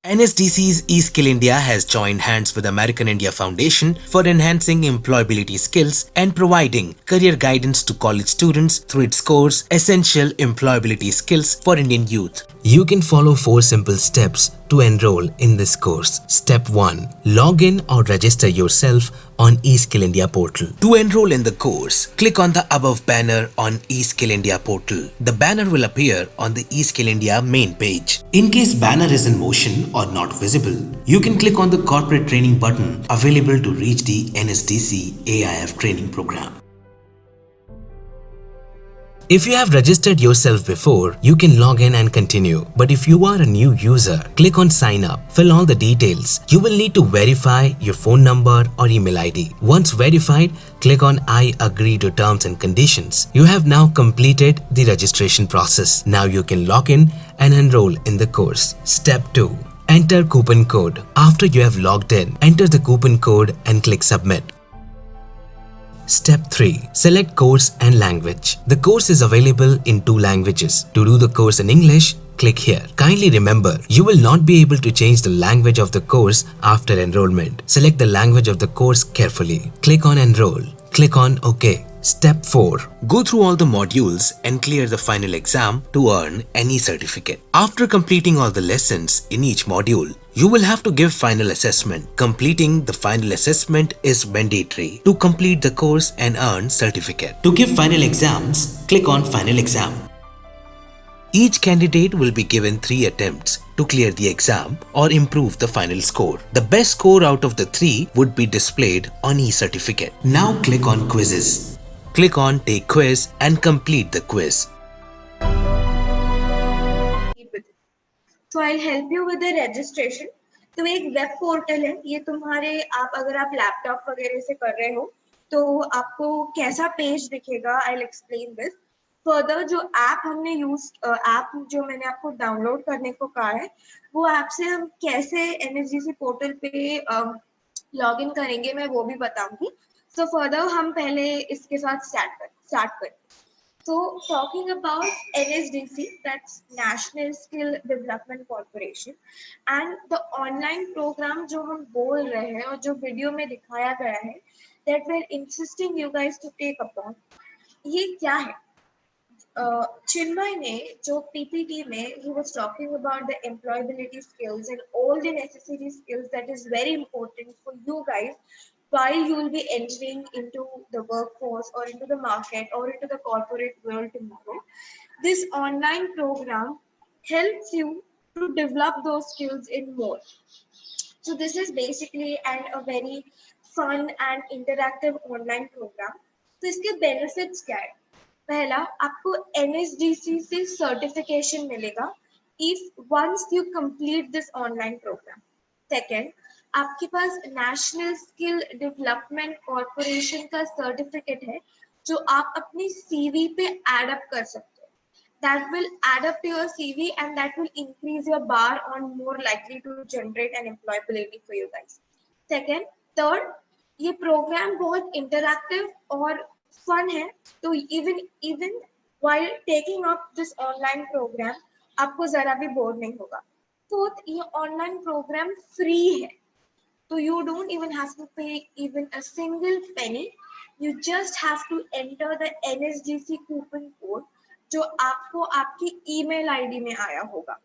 NSDC's eSkill India has joined hands with American India Foundation for enhancing employability skills and providing career guidance to college students through its course Essential Employability Skills for Indian Youth. You can follow 4 simple steps to enroll in this course. Step 1. Log in or register yourself on eSkill India portal. To enroll in the course, click on the above banner on eSkill India portal. The banner will appear on the eSkill India main page. In case banner is in motion or not visible, you can click on the corporate training button available to reach the NSDC AIF training program. If you have registered yourself before, you can log in and continue. But if you are a new user, click on sign up, fill all the details. You will need to verify your phone number or email ID. Once verified, click on I agree to terms and conditions. You have now completed the registration process. Now you can log in and enroll in the course. Step 2. Enter coupon code. After you have logged in, enter the coupon code and click submit. Step 3. Select course and language. The course is available in 2 languages. To do the course in English, click here. Kindly remember, you will not be able to change the language of the course after enrollment. Select the language of the course carefully. Click on Enroll. Click on OK. Step 4. Go through all the modules and clear the final exam to earn any certificate. After completing all the lessons in each module, you will have to give final assessment. Completing the final assessment is mandatory to complete the course and earn certificate. To give final exams, click on Final Exam. Each candidate will be given 3 attempts to clear the exam or improve the final score. The best score out of the 3 would be displayed on e-certificate. Now click on Quizzes. Click on Take Quiz and complete the quiz. So I'll help you with the registration. तो एक web portal है ये तुम्हारे आप अगर आप laptop वगैरह से कर रहे हो तो आपको कैसा पेज दिखेगा I will explain this further जो ऐप हमने ऐप जो मैंने आपको डाउनलोड करने को कहा है वो ऐप से हम कैसे एनएसडीसी पोर्टल पे लॉग इन करेंगे मैं वो भी बताऊंगी सो फर्दर हम पहले इसके साथ स्टार्ट करें So talking about NSDC, that's National Skill Development Corporation, and the online program जो हम बोल रहे हैं और जो वीडियो में दिखाया गया है, that we're insisting you guys to take upon, ये क्या है? Chinmay ने जो PPT में he was talking about the employability skills and all the necessary skills that is very important for you guys while you will be entering into the workforce or into the market or into the corporate world tomorrow. This online program helps you to develop those skills in more. So this is basically a very fun and interactive online program. तो इसके benefits क्या है? पहला आपको NSDC से certification मिलेगा if once you complete this online program. Second, आपके पास national Skill Development corporation का सर्टिफिकेट है जो आप अपनी सीवी पे एड अप कर सकते हो that will add up to your CV and that will increase your bar on more likely to generate an employability for you guys. Second, third, ये प्रोग्राम बहुत इंटरैक्टिव और फन है तो even while taking up this online program आपको जरा भी bore नहीं होगा. Fourth, ये ऑनलाइन प्रोग्राम फ्री है so you don't even have to pay even a single penny. You just have to enter the NSDC coupon code जो आपको आपकी email ID में आया होगा.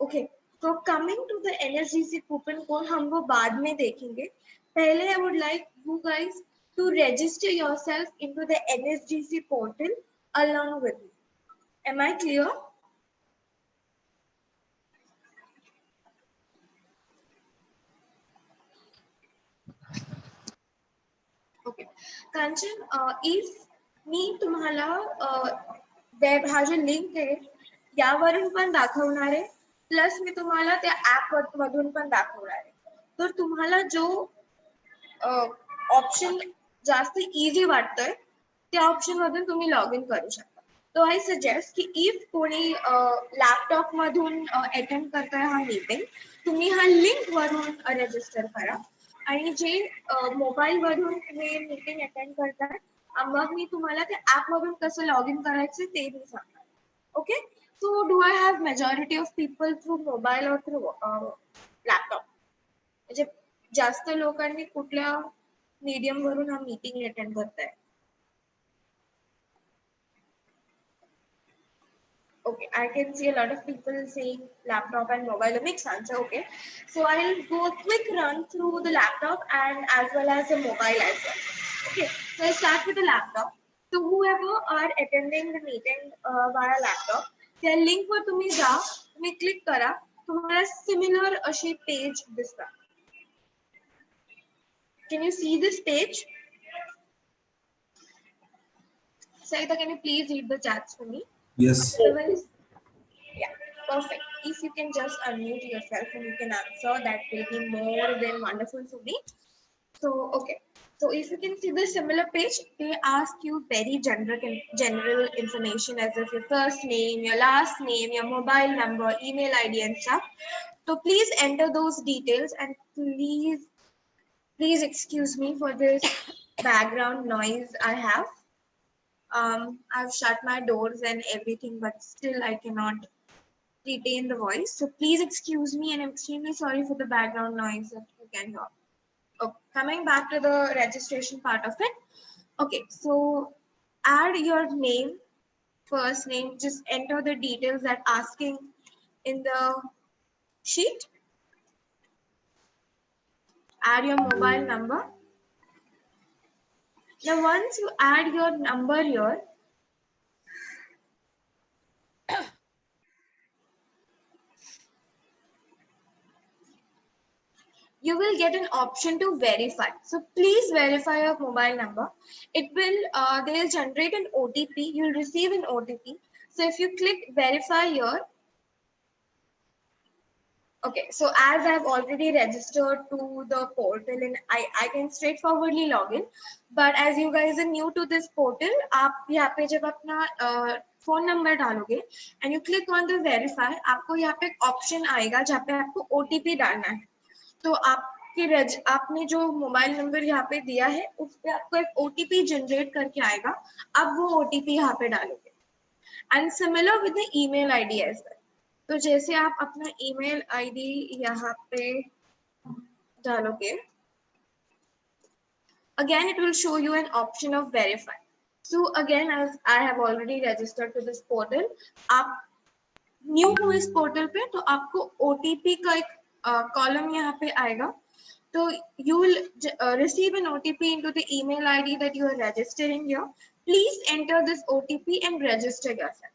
Okay, so coming to the NSDC coupon code हम वो बाद में देखेंगे. पहले I would like you guys to register yourself into the NSDC portal along with me. Am I clear? Okay Kanchan if मी तुम्हाला वेब हा जो लिंक आहे यावरून पण दाखवणार आहे प्लस मी तुम्हाला त्या ऍप मधून पण दाखवणार आहे तर तुम्हाला जो ऑप्शन जास्त इझी वाटतोय त्या ऑप्शन मधून तुम्ही लॉग इन करू शकता तो आय सजेस्ट की इफ कोणी लॅपटॉप मधून अटेंड करताय हा मीटिंग तुम्ही हा लिंक वरून रजिस्टर करा आणि जे मोबाईल वरून हे मीटिंग अटेंड करतात मग मी तुम्हाला त्या ऍप मधून कसं लॉग इन करायचं ते मी सांगणार okay So do I have majority of people through mobile or through laptop? म्हणजे जास्त लोकांनी कुठल्या मीडियम वरून हा मीटिंग अटेंड करताय? Okay, I can see a lot of people saying laptop and mobile. A mixed answer. Okay, so I'll go a quick run through the laptop and as well as the mobile as well. Okay, so I start with the laptop. So whoever are attending the meeting via laptop, त्या link वर तुम्ही जा, तुम्ही click करा, तुम्हाला similar अशी page दिसतात. Can you see this page? Saida, can you please read the chats for me? Yes. Otherwise, yeah, perfect. If you can just unmute yourself and you can answer, that will be more than wonderful for me. So, okay. So if you can see the similar page, they ask you very general information as if your first name, your last name, your mobile number, email ID and stuff. So please enter those details and please excuse me for this background noise I have. I've shut my doors and everything, but still I cannot retain the voice. So please excuse me and I'm extremely sorry for the background noise that you can hear. Okay, coming back to the registration part of it. Okay, so add your name, first name, just enter the details that asking in the sheet. Add your mobile number. Now once you add your number here, you will get an option to verify. So please verify your mobile number. It will, they'll generate an OTP. You'll receive an OTP. So if you click verify here, okay, so as I've already registered to the portal and I can straightforwardly log in. But as you guys are new to this portal, आप यहाँ पे जब अपना phone number डालोगे and you click on the verify, आपको यहाँ पे एक option आएगा जहाँ पे आपको OTP डालना है. तो आपने जो मोबाइल नंबर यहाँ पे दिया है उस पे आपको एक ओटीपी जनरेट करके आएगा. अब वो ओटीपी यहाँ पे डालोगे and similar with the email ID as well. तो जैसे आप अपना ईमेल आईडी यहाँ पे डालोगे, again it will show you an option of verify. So again, as I have already registered to this portal, आप न्यू हो इस पोर्टल पे तो आपको ओटीपी का एक कॉलम यहाँ पे आएगा. So you will receive an OTP into the email ID that you are registering here. Please enter this OTP and register yourself.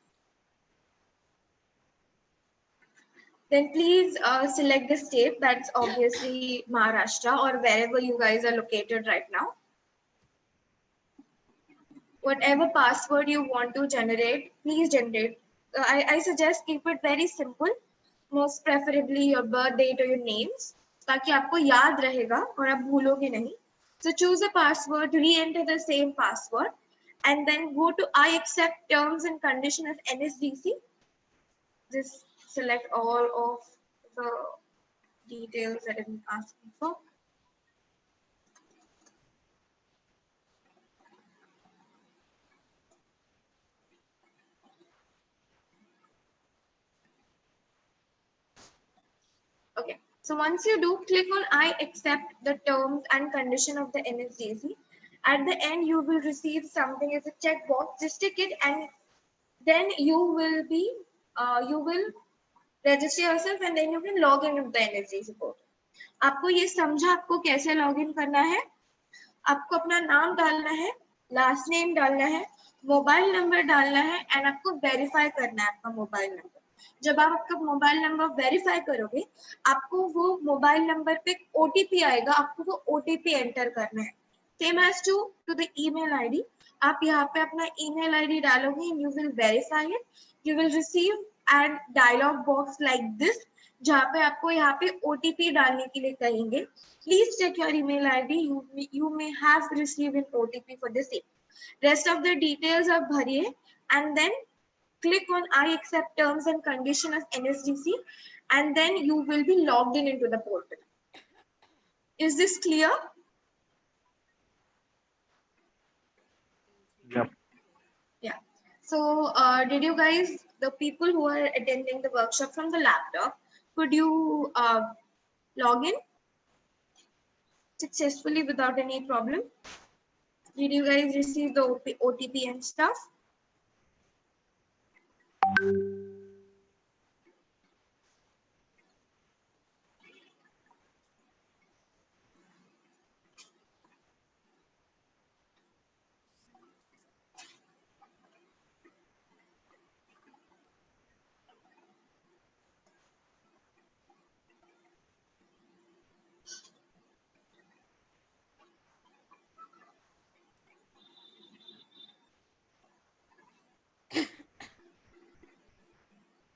Then please select the state, that's obviously Maharashtra or wherever you guys are located right now. Whatever password you want to generate, please generate. I suggest keep it very simple, most preferably your birth date or your names, ताकि आपको याद रहेगा और आप भूलोगे नहीं. So choose a password, re-enter the same password, and then go to I accept terms and condition of NSDC. Just select all of the details that I'm asking for. Okay, so once you do, click on I accept the terms and condition of the NSDC. At the end, you will receive something as a checkbox. Just tick it, and then you will register yourself, and then you can log in with the NSDC portal. आपको ये समझा आपको कैसे log in करना है? आपको अपना नाम डालना है, लास्ट नेम डालना है, मोबाइल नंबर डालना है एंड आपको वेरीफाई करना है आपका मोबाइल नंबर. जब आप आपका मोबाइल नंबर वेरीफाई करोगे, आपको वो मोबाइल नंबर पे ओटीपी आएगा, आपको वो ओटीपी एंटर करना है. Same as to the email ID. आप यहाँ पे अपना ईमेल आईडी डालोगे, you will verify it, you will receive and dialogue box like this, जहाँ पे आपको यहाँ पे ओटीपी डालने के लिए कहेंगे. Please check your email ID, you may have received an OTP for the same. Rest of the details आप भरिए and then click on I accept terms and condition of NSDC, and then you will be logged in into the portal. Is this clear? Yep. Yeah. So, did you guys, the people who are attending the workshop from the laptop, could you log in successfully without any problem? Did you guys receive the OTP and stuff?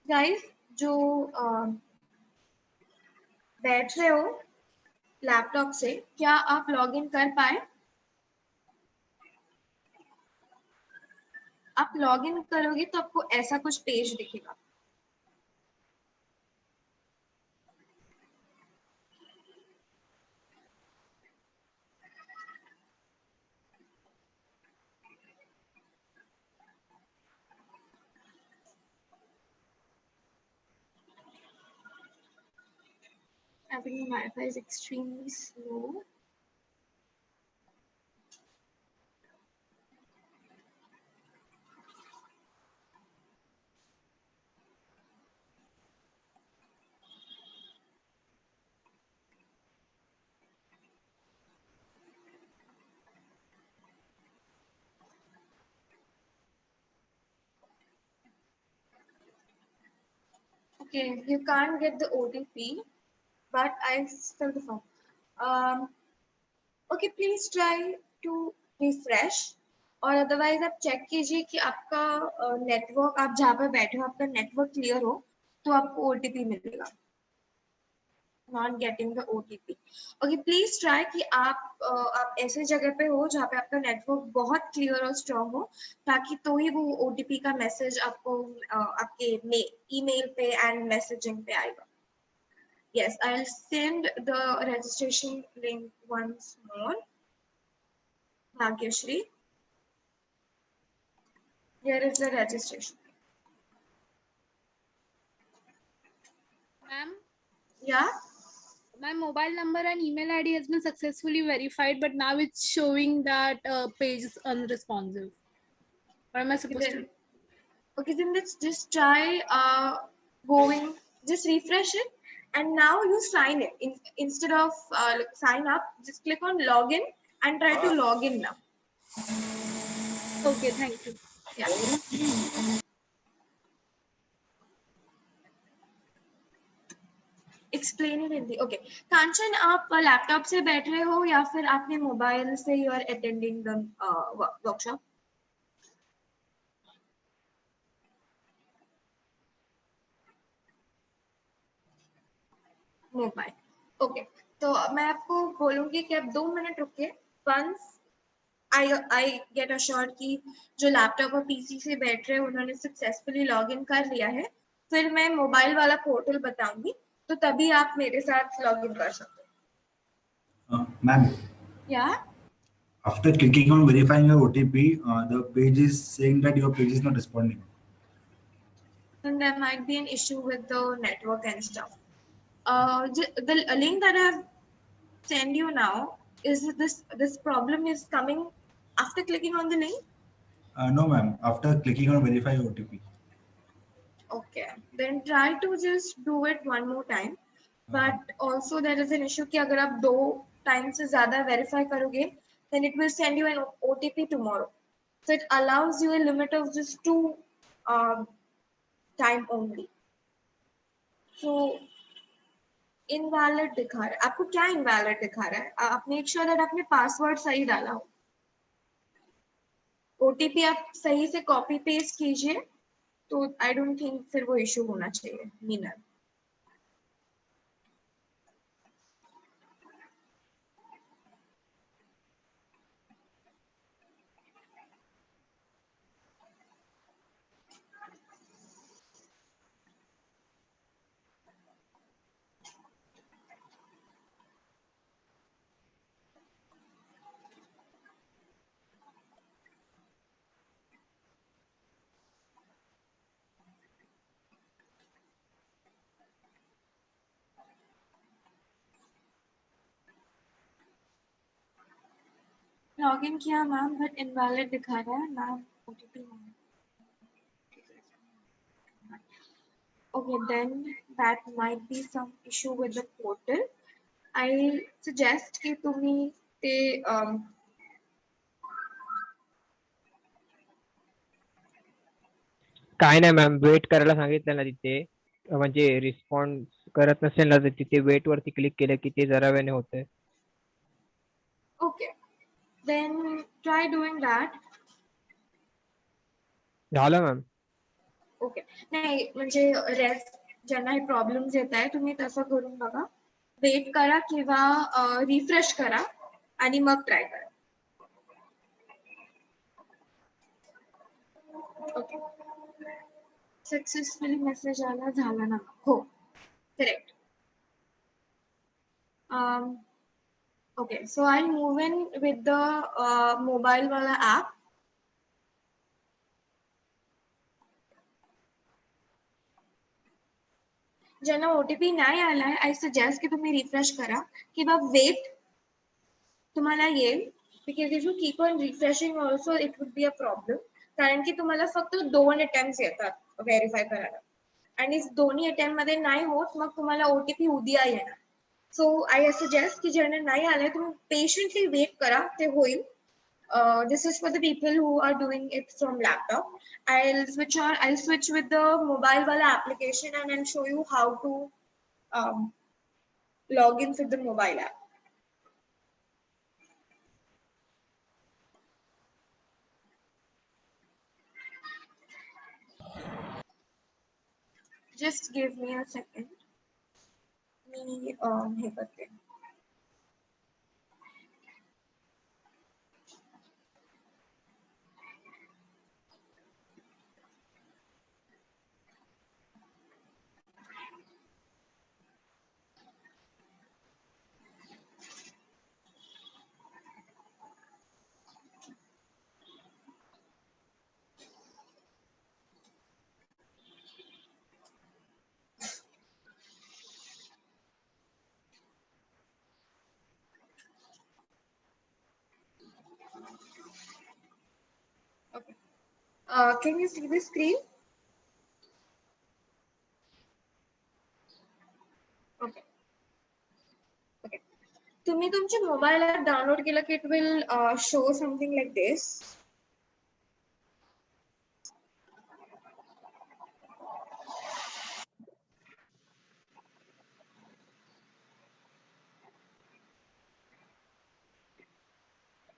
Guys, जो बैठ रहे हो laptop से, क्या आप log in कर पाए? आप लॉग इन करोगे तो आपको ऐसा कुछ पेज दिखेगा. I think my Wi-Fi is extremely slow. Okay, you can't get the OTP, but I still the form. Okay, please try to refresh. और अदरवाइज आप चेक कीजिए कि आपका नेटवर्क, आप जहाँ पे बैठे हो आपका नेटवर्क क्लियर हो तो आपको ओटीपी मिलेगा. Not getting the OTP. Okay, please try कि आप ऐसे जगह पे हो जहाँ पे आपका नेटवर्क बहुत क्लियर और स्ट्रांग हो, ताकि तो ही वो ओटीपी का मैसेज आपको आपके ईमेल पे एंड मैसेजिंग पे आएगा. Yes, I'll send the registration link once more. Bhagyashri, here is the registration. Ma'am, Yeah? my mobile number and email ID has been successfully verified, but now it's showing that page is unresponsive. What am I supposed to do? Okay, then let's just try going, just refresh it. And now you sign it. Instead of sign up, just click on login and try to log in now. Okay, thank you. Yeah. Explain in Hindi. Okay, Kanchan, आप laptop से बैठ रहे हो या फिर आपने mobile से you are attending the workshop? Mobile. Okay, तो मैं आपको बोलूंगी कि आप 2 मिनट रुकिए. वंस आई गेट अश्योर्ड कि जो लैपटॉप और पीसी से बैठ रहे हैं उन्होंने सक्सेसफुली लॉग इन कर लिया है, फिर मैं मोबाइल वाला पोर्टल बताऊंगी, तो तभी आप मेरे साथ लॉग इन कर सकते हो. Ma'am, या after clicking on verifying your OTP, the page is saying that your page is not responding. then there might be an issue with the network and stuff. The link that I have sent you now, is this problem is coming after clicking on the link? No, ma'am. After clicking on verify OTP. Okay, then try to just do it one more time. But also there is an issue कि अगर आप 2 times से ज़्यादा verify करोगे, then it will send you an OTP tomorrow. So it allows you a limit of just 2 time only. So invalid दिखा रहा है. आपको क्या इनवैलिड दिखा रहा है? आप मेक श्योर दैट आपने पासवर्ड सही डाला हो. ओटीपी आप सही से कॉपी पेस्ट कीजिए, तो आई डोंट थिंक फिर वो इशू होना चाहिए. मीना, लॉग इन किया मैम बट इनवैलिड दिखा रहा है ma'am OTP Okay, then that might be some issue with the portal. I suggest कि तुम्ही ते काय नाही मॅम, वेट करायला सांगितलं ना तिथे, म्हणजे रिस्पॉन्स करत नसेल ना तर तिथे वेट वरती क्लिक केलं की ते जरा वेळाने होतंय. okay, then try doing that. झालं मॅम. Okay, नाही म्हणजे रेस्ट ज्यांना हे प्रॉब्लेम्स येत आहे तुम्ही तसं करून बघा. वेट करा किंवा रिफ्रेश करा आणि मग ट्राय करा. ओके, सक्सेसफुली मेसेज आला झाला ना. हो correct. Okay, so I'll move in with the mobile wala app. ज्यांना ओटीपी नाही आलाय आय सजेस्ट की तुम्ही रिफ्रेश करा किंवा वेट तुम्हाला येईल. Because if you keep on refreshing also it would be a problem. कारण की तुम्हाला फक्त 2 अटेम्प्ट येतात व्हेरीफाय करायला आणि दोन्ही अटेम्प्ट मध्ये नाही होत मग तुम्हाला ओटीपी उद्या येणार. सो आय सजेस्ट की ज्यांना नाही आलाय तुम्ही पेशंटली वेट करा ते होईल. This is for the people who are doing it from laptop. I'll switch with the mobile wala application and I'll show you how to log in with the mobile app. Just give me a second. Me हे करते. Okay. Can you see the screen? Okay. Okay. तुम्ही तुमचे mobile app download केलं की it will show something like this.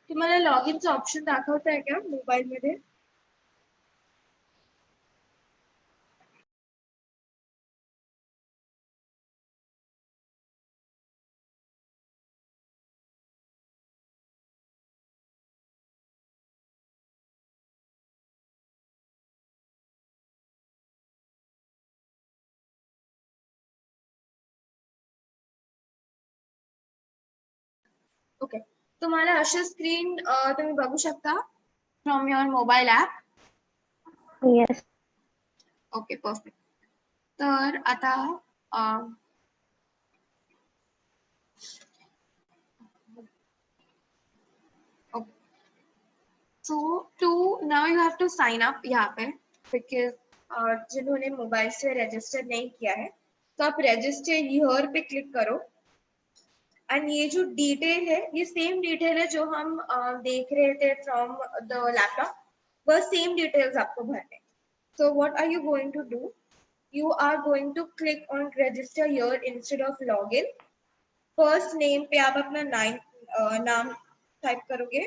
तुम्हाला log इनचं option दाखवत आहे का mobile मध्ये? ओके, तुम्हाला अशी स्क्रीन तुम्ही बघू शकता from your mobile app. Yes. Okay perfect. तर आता so to now you have to sign up यहाँ पे बिकॉज जिन्होंने मोबाइल से रजिस्टर नहीं किया है तो आप रजिस्टर हियर पे क्लिक करो. एंड ये जो डिटेल है ये सेम डिटेल है जो हम देख रहे थे फ्रॉम द लैपटॉप. वह सेम डिटेल्स आपको भरने. So what are you going to do? You are going to click on register here instead of login. First name पे आप अपना नाम टाइप करोगे.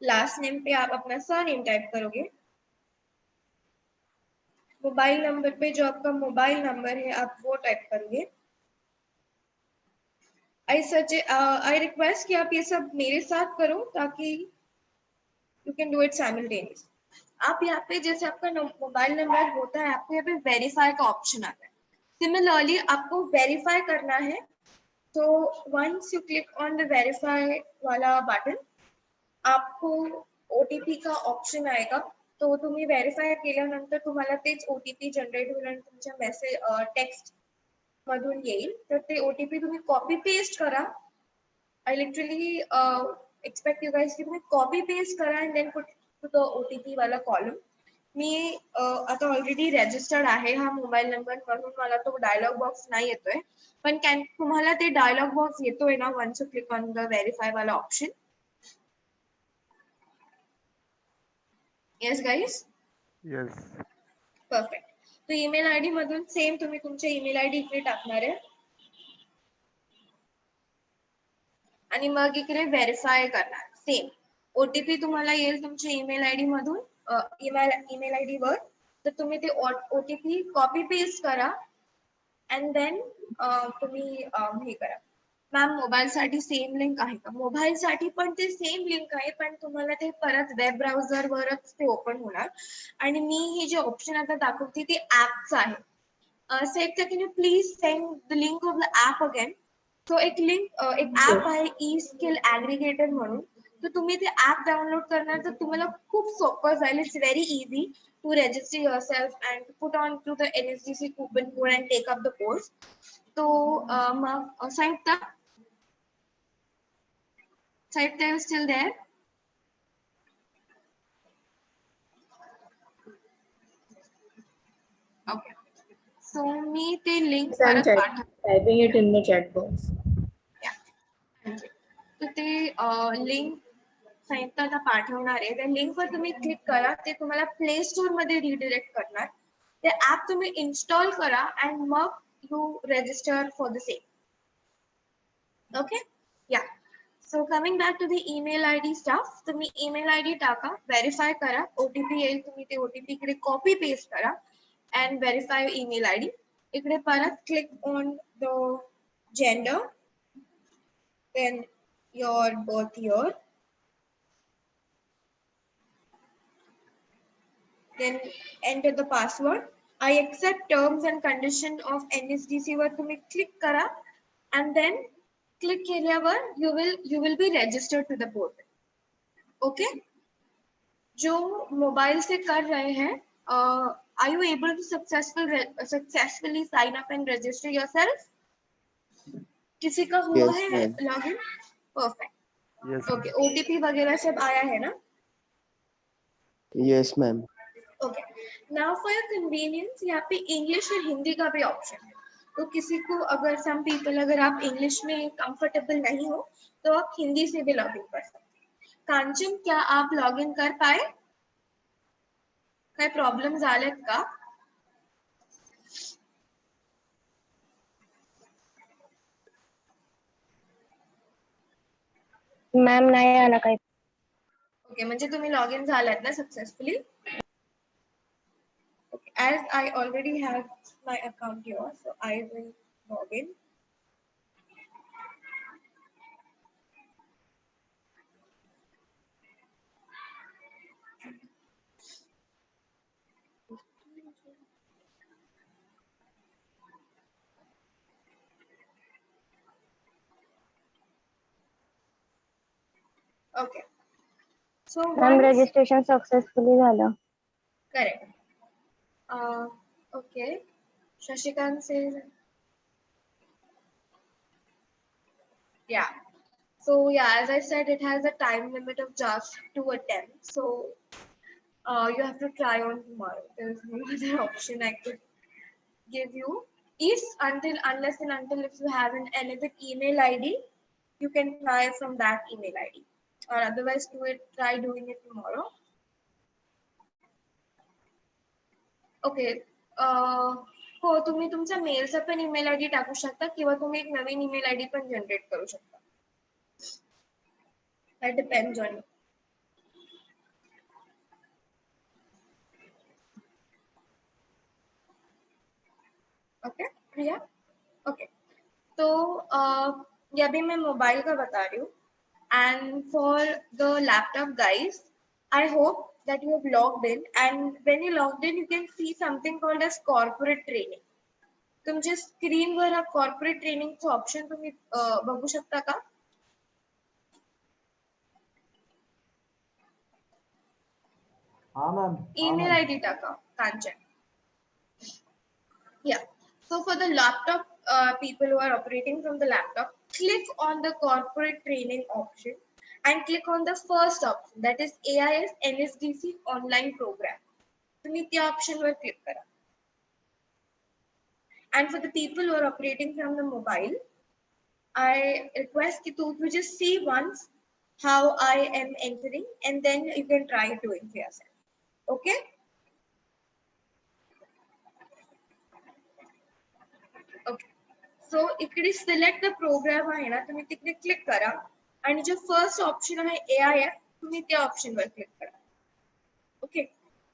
लास्ट नेम पे आप अपना सरनेम टाइप करोगे. मोबाइल नंबर पे जो आपका मोबाइल नंबर है आप वो टाइप करोगे. आई रिक्वेस्ट कि आप ये सब मेरे साथ करो ताकि you can do it simultaneous. आप यहाँ पे जैसे आपका मोबाइल नंबर होता है आपको यहाँ पे वेरीफाई का ऑप्शन आता है. सिमिलरली आपको वेरीफाई करना है तो once you click on the verify वाला बटन आपको ओटीपी का ऑप्शन आएगा. तो तुम्ही व्हेरीफाय केल्यानंतर तुम्हाला तेच ओटीपी जनरेट होईल आणि तुमच्या मेसेज टेक्स्ट मधून येईल. तर ते ओटीपी तुम्ही कॉपी पेस्ट करा I literally expect you guys की तुम्ही copy paste करा and then put to the OTP वाला column. मी आता ऑलरेडी रजिस्टर्ड आहे हा मोबाईल नंबर म्हणून मला तो डायलॉग बॉक्स नाही येतोय, पण तुम्हाला ते डायलॉग बॉक्स येतोय ना once you click on the verify वाला option. Yes guys. Yes. Perfect. तो ईमेल आयडी मधून सेम तुम्ही तुमचे ईमेल आयडी इकडे टाकणार आहे आणि मग इकडे व्हेरीफाय करणार. सेम ओटीपी तुम्हाला येईल तुमच्या ईमेल आयडी मधून ईमेल आयडी वर, तर तुम्ही ते ओटीपी कॉपी पेस्ट करा अँड देन तुम्ही हे करा. मॅम मोबाईल साठी सेम लिंक आहे का? मोबाईल साठी पण ते सेम लिंक आहे, पण तुम्हाला ते परत वेब ब्राउझर वरच ते ओपन होणार. आणि मी हे जे ऑप्शन आता दाखवते ते ऍपचं आहे. Set can you please send the link of the app again. So एक ऍप आहे ई स्किल ऍग्रीगेटर म्हणून. तर तुम्ही ते ऍप डाउनलोड करणार तर तुम्हाला खूप सोपं जाईल. It's very easy to register yourself and put on to the NSDC coupon code and take up the course. तो मग संयुक्ता are you still there? Okay. So मी ते लिंक परत पाठवते. Typing it in the chat box. तर ते link संयुक्ता आता पाठवणार आहे. त्या लिंक वर तुम्ही क्लिक करा, ते तुम्हाला प्ले स्टोर मध्ये रिडायरेक्ट करणार. ते ऍप तुम्ही इन्स्टॉल करा अँड मग you register for the same. Okay yeah. So coming back to the email ID stuff. तुम्ही ईमेल आयडी टाका, व्हेरीफाय करा, ओटीपी येईल, तुम्ही ते ओटीपी इकडे कॉपी पेस्ट करा अँड व्हेरीफाय ईमेल आयडी. इकडे परत click on the gender, then your birth year, then enter the password. I accept terms and condition of NSDC वर तुम्ही क्लिक करा and then क्लिक केल्यावर you will be registered to the portal. Okay? जो mobile से कर रहे हैं, are you able to successfully sign up and register yourself? किसी का हुआ Yes, है ma'am. Login? Perfect. Yes. Okay. OTP वगैरह सब आया है ना? Yes, ma'am. Okay. Now for your convenience यहाँ पे इंग्लिश और हिंदी का भी ऑप्शन है. तो किसी को अगर सम पीपल अगर आप इंग्लिश में कंफर्टेबल नहीं हो तो आप हिंदी से भी लॉगिन कर सकते हैं. कांचन, क्या आप लॉगिन कर पाए? काय प्रॉब्लेम झालेत का? मॅम नाही आला काही. ओके, म्हणजे तुम्ही लॉगिन झालात ना successfully? Okay, as I already have my account here, so I will log in. Okay. So ma'am once registration successfully झालं. correct. Okay. Shashikant says, yeah. So yeah, as I said, it has a time limit of just 2 attempts. So you have to try on tomorrow. There is no other option I could give you. Is unless and until if you have another email ID, you can try from that email ID. Or otherwise, try doing it tomorrow. Okay. हो, तुम्ही तुमचा मेलचा पण email ID टाकू शकता किंवा तुम्ही एक नवीन email ID पण जनरेट करू शकता. That depends on you. Okay Priya. Okay, तो ये अभी मैं मोबाइल का बता रही हूँ. And for the laptop guys, I hope that you have logged in, and when you logged in you can see something called as corporate training. तुमच्या स्क्रीनवर हा कॉर्पोरेट ट्रेनिंगचं ऑप्शन तुम्ही बघू शकता का? हाँ मैम. ईमेल आयडी टाका कांचन. Yeah. So for the laptop people who are operating from the laptop, click on the corporate training option and click on the first option, that is AIS NSDC online program. तुम्ही त्या option वर click करा. And for the people who are operating from the mobile, I request you to just see once how I am entering, and then you can try doing for yourself. Okay? Okay. So इकडे select the program आहे ना, तुम्ही तिकडे click करा आणि जो first option आहे AIF, तुम्ही त्या option वर click करा. Okay.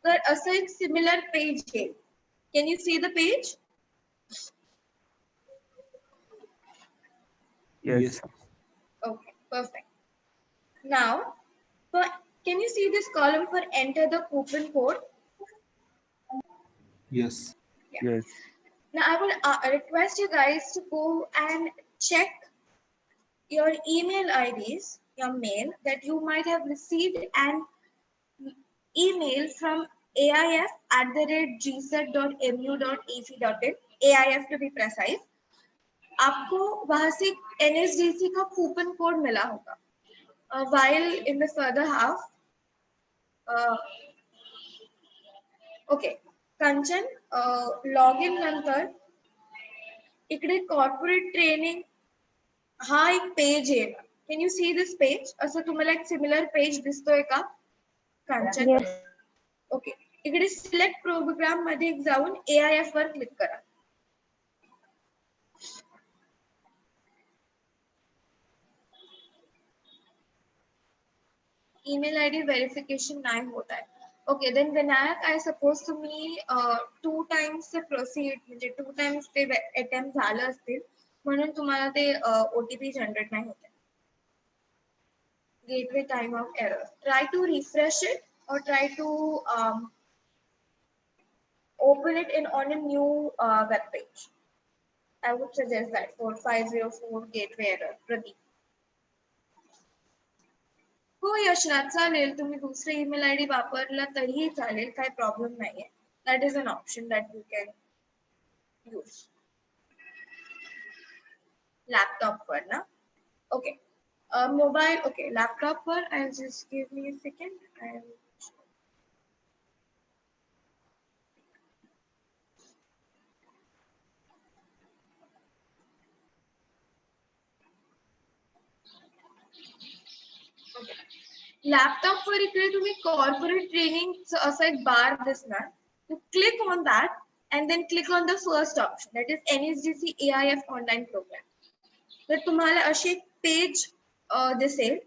तर असं एक similar page येईल. Can you see the page? Yes. Okay, perfect. Now, can you see this column for enter the coupon code? Yes. Yes. Now, I will request you guys to go and check your email IDs, your mail, that you might have received an email from aif@gset.mu.ac.in, AIF to be precise. आपको वहां से NSDC का coupon code मिला होगा. While in the further half, okay, Kanchan, login नंतर इकडे corporate training हा एक पेज आहे. Can you see this page? असं तुम्हाला एक similar page दिसतोय का कांचन? Yes. ओके, इकडे सिलेक्ट प्रोग्राम मध्ये जाऊन AIF वर क्लिक करा. ईमेल आयडी व्हेरिफिकेशन नाही होत आहे. Okay, then Vinayak, I suppose तुम्ही 2 टाइम्स प्रोसीड म्हणजे 2 टाइम्स ते अटेम्प्ट झालं असतील म्हणून तुम्हाला ते OTP जनरेट नाही होत. Gateway timeout error. Try to refresh it or try to open it on a new web page. I would suggest that for 504 gateway error. Pradeep. हो यशराज, चालेल. तुम्ही दुसरे ईमेल आयडी वापरला तरीही चालेल, काही प्रॉब्लेम नाहीये. That is an option that you can use. Laptop वर ना? Okay. Mobile, okay, laptop पर, I'll just give me a second. Laptop वर इकडे तुम्ही कॉर्पोरेट ट्रेनिंग असं एक बार दिसणार. You click on that and then click on the first option, that is NSDC AIF online program. तर तुम्हाला अशी एक पेज दिसेल.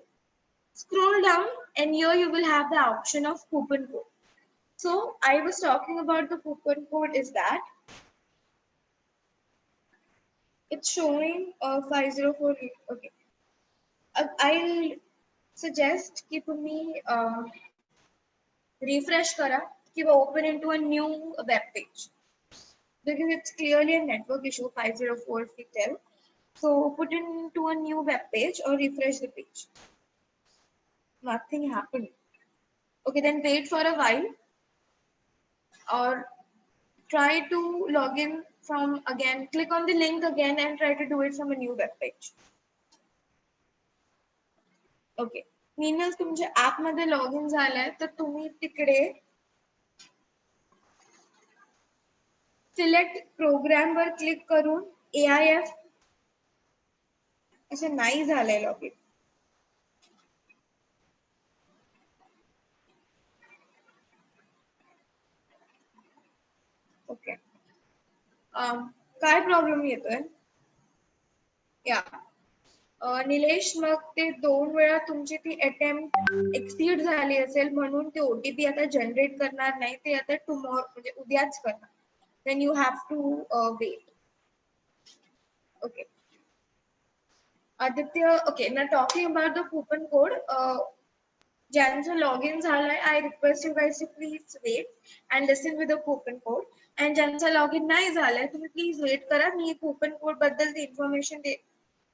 Scroll down and here you will have the option of coupon code. So I was talking about the coupon code is that it's showing 504. Okay, I'll suggest कि तुम्ही refresh करा किंवा open into a new web page because it's clearly a network issue 504 if you tell. So put it into a new web page or refresh the page. Nothing happened. Okay, then wait for a while or try to log in from again. Click on the link again and try to do it from a new web page. Okay. Meanwhile, तुमच्या app मध्ये log in झालाय तर तुम्ही तिकडे select programme वर click करून AIF असं नाही झालंय लॉग इन. ओके, काय प्रॉब्लेम येतोय? या निलेश, मग ते 2 वेळा तुमची ती अटेम्प्ट एक्सीड झाली असेल म्हणून ते OTP आता जनरेट करणार नाही, ते आता टुमॉरो म्हणजे उद्याच करणार. Then you have to wait. Okay Aditya, okay ना, talking about the coupon code, ज्यांचं लॉग इन झालंय, I request you guys to please wait and listen with the coupon code. And ज्यांचं लॉग इन नाही झालंय तुम्ही प्लीज वेट करा. मी coupon code बद्दल इन्फॉर्मेशन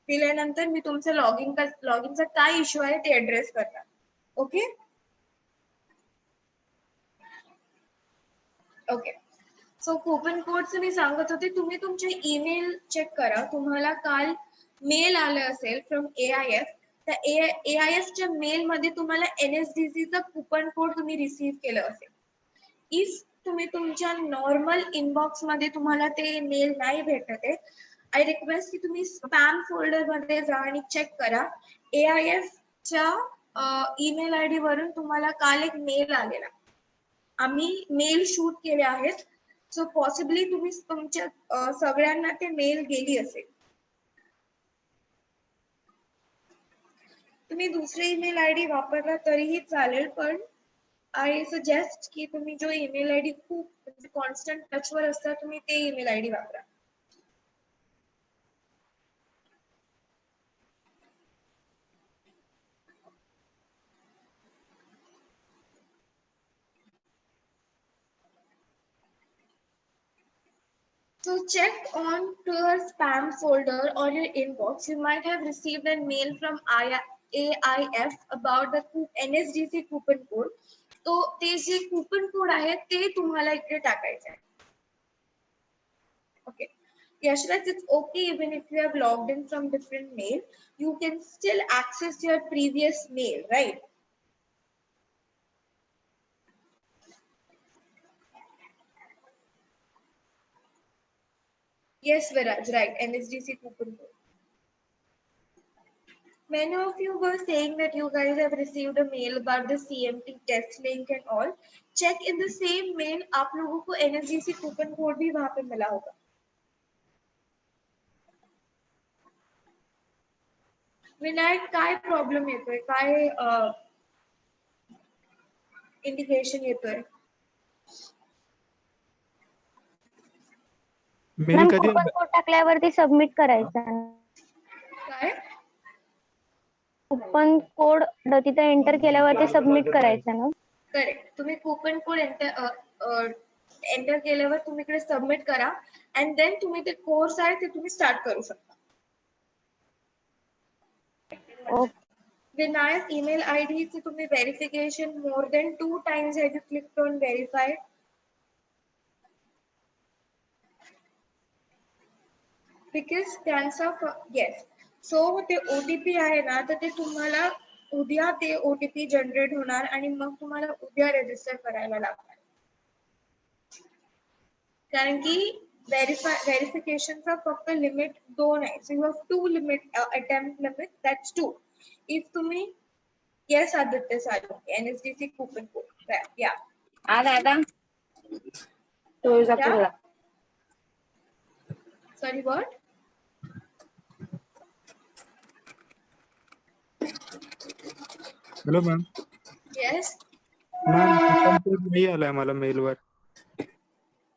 दिल्यानंतर मी तुमचं लॉगिनचा काय इश्यू आहे ते ऍड्रेस करणार. ओके ओके, सो कूपन कोडचं मी सांगत होते, तुम्ही तुमचे ईमेल चेक करा. तुम्हाला काल मेल आलं असेल फ्रॉम AIF, त्या AIF च्या मेल मध्ये तुम्हाला NSDC चा कुपन कोड तुम्ही रिसीव्ह केलं असेल. इफ तुम्ही तुमच्या नॉर्मल इनबॉक्स मध्ये तुम्हाला ते मेल नाही भेटत आहे, आय रिक्वेस्ट की तुम्ही स्पॅम फोल्डर मध्ये जा आणि चेक करा. AIF च्या ईमेल आयडी वरून तुम्हाला काल एक मेल आलेला. आम्ही मेल शूट केले आहेत, सो पॉसिबली तुम्ही तुमच्या सगळ्यांना ते मेल गेली असेल. तुम्ही दुसरे ईमेल आयडी वापरला तरीही चालेल, पण आय सजेस्ट की तुम्ही जो ईमेल आयडी खूप म्हणजे कॉन्स्टंट टचवर असता, तुम्ही ते ईमेल आयडी वापरा. So check on to your spam folder or your inbox. You might have received a mail from AIF about the NSDC coupon code. तो ते जे coupon code आहे ते तुम्हाला इकडे टाकायचं आहे. Okay. Yashraj, it's okay even if you have logged in from different mail, you can still access your previous mail, right? Yes, Viraj, right. NSDC coupon code. Many of you were saying that you guys have received a mail about the CMT test link and all. Check in the same mail, आप लोगों को NSDC coupon code भी वहाँ पे मिला होगा. विनायक काय problem येतोय, काय इंडिकेशन येतोय? मेल मॅम कधी कुपन कोड टाकल्यावरती सबमिट करायचं. काय? कुपन कोड तिथे एंटर केल्यावरती सबमिट करायचं ना. करेक्ट. तुम्ही कुपन कोड एंटर केल्यावर तुम्ही इकडे सबमिट करा अँड देन तुम्ही ते कोर्स आहे ते तुम्ही स्टार्ट करू शकता. ओके. विनायक ईमेल आयडी चे तुम्ही verification more than 2 times have you clicked on verify? Because त्यांचा येस, सो ते OTP आहे ना, तर ते तुम्हाला उद्या ते OTP जनरेट होणार आणि मग तुम्हाला उद्या रजिस्टर करायला लागणार. कारण की व्हेरिफिकेशनचा फक्त लिमिट 2 आहे. So you have 2 limit attempt limit, that's 2. If तुम्ही yes Aditya Salunkhe NSDC coupon code या दादा तुळजापूरला. Sorry what? Hello ma'am. Yes. Ma'am नाही आलाय मला मेलवर.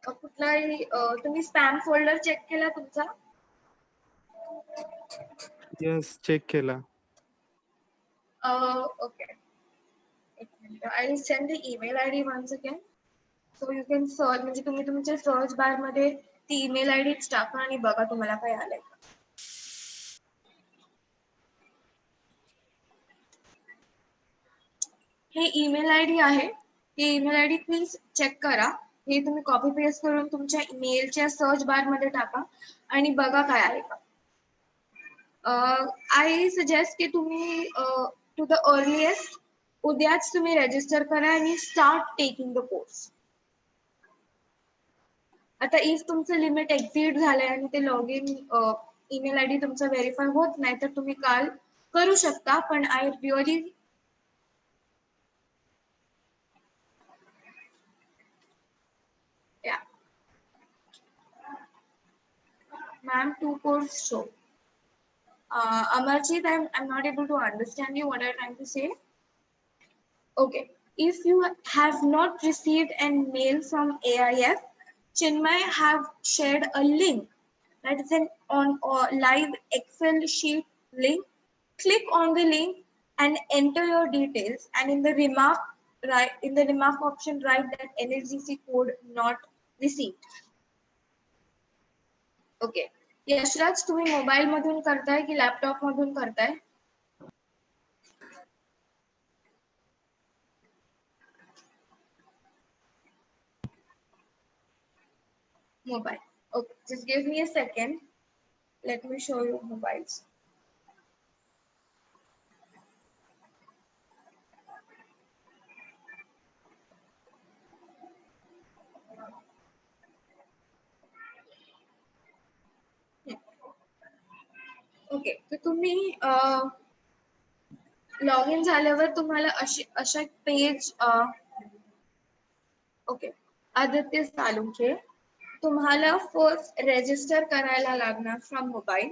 कुठलाही तुम्ही स्पॅम फोल्डर चेक केला तुमचा? येस, चेक केला. Okay. I will send the email ID once again. So you can search, म्हणजे तुम्ही तुमच्या सर्च बार मध्ये ती ईमेल आयडी टाका आणि बघा तुम्हाला काय आलंय. हे ईमेल आयडी आहे, हे ईमेल आयडी प्लीज चेक करा. हे तुम्ही कॉपी पेस्ट करून तुमच्या मेलच्या सर्च बार मध्ये टाका आणि बघा काय आहे का. आय सजेस्ट की तुम्ही टू द अर्लिएस्ट उद्याच तुम्ही रजिस्टर करा आणि स्टार्ट टेकिंग द कोर्स. आता इफ तुमचं लिमिट एक्झीड झालंय आणि ते लॉग इन ईमेल आयडी तुमचा व्हेरीफाय होत नाही, तर तुम्ही काल करू शकता. पण I really ma'am, 2 course show. Amarjit, I'm not able to understand you. What are you trying to say? Okay. If you have not received a mail from AIF, Chinmay have shared a link that is an on live Excel sheet link. Click on the link and enter your details. And in the remark option, write that NSDC code not received. Okay. Yashraj, तुम्ही mobile मधून करताय की laptop मधून करताय? Mobile. Okay, just give me a second. Let me show you mobiles. Okay, तर तुम्ही log इन झाल्यावर तुम्हाला अशा पेज ओके, आदित्य सालुंखे, तुम्हाला फर्स्ट रजिस्टर करायला लागणार फ्रॉम मोबाईल.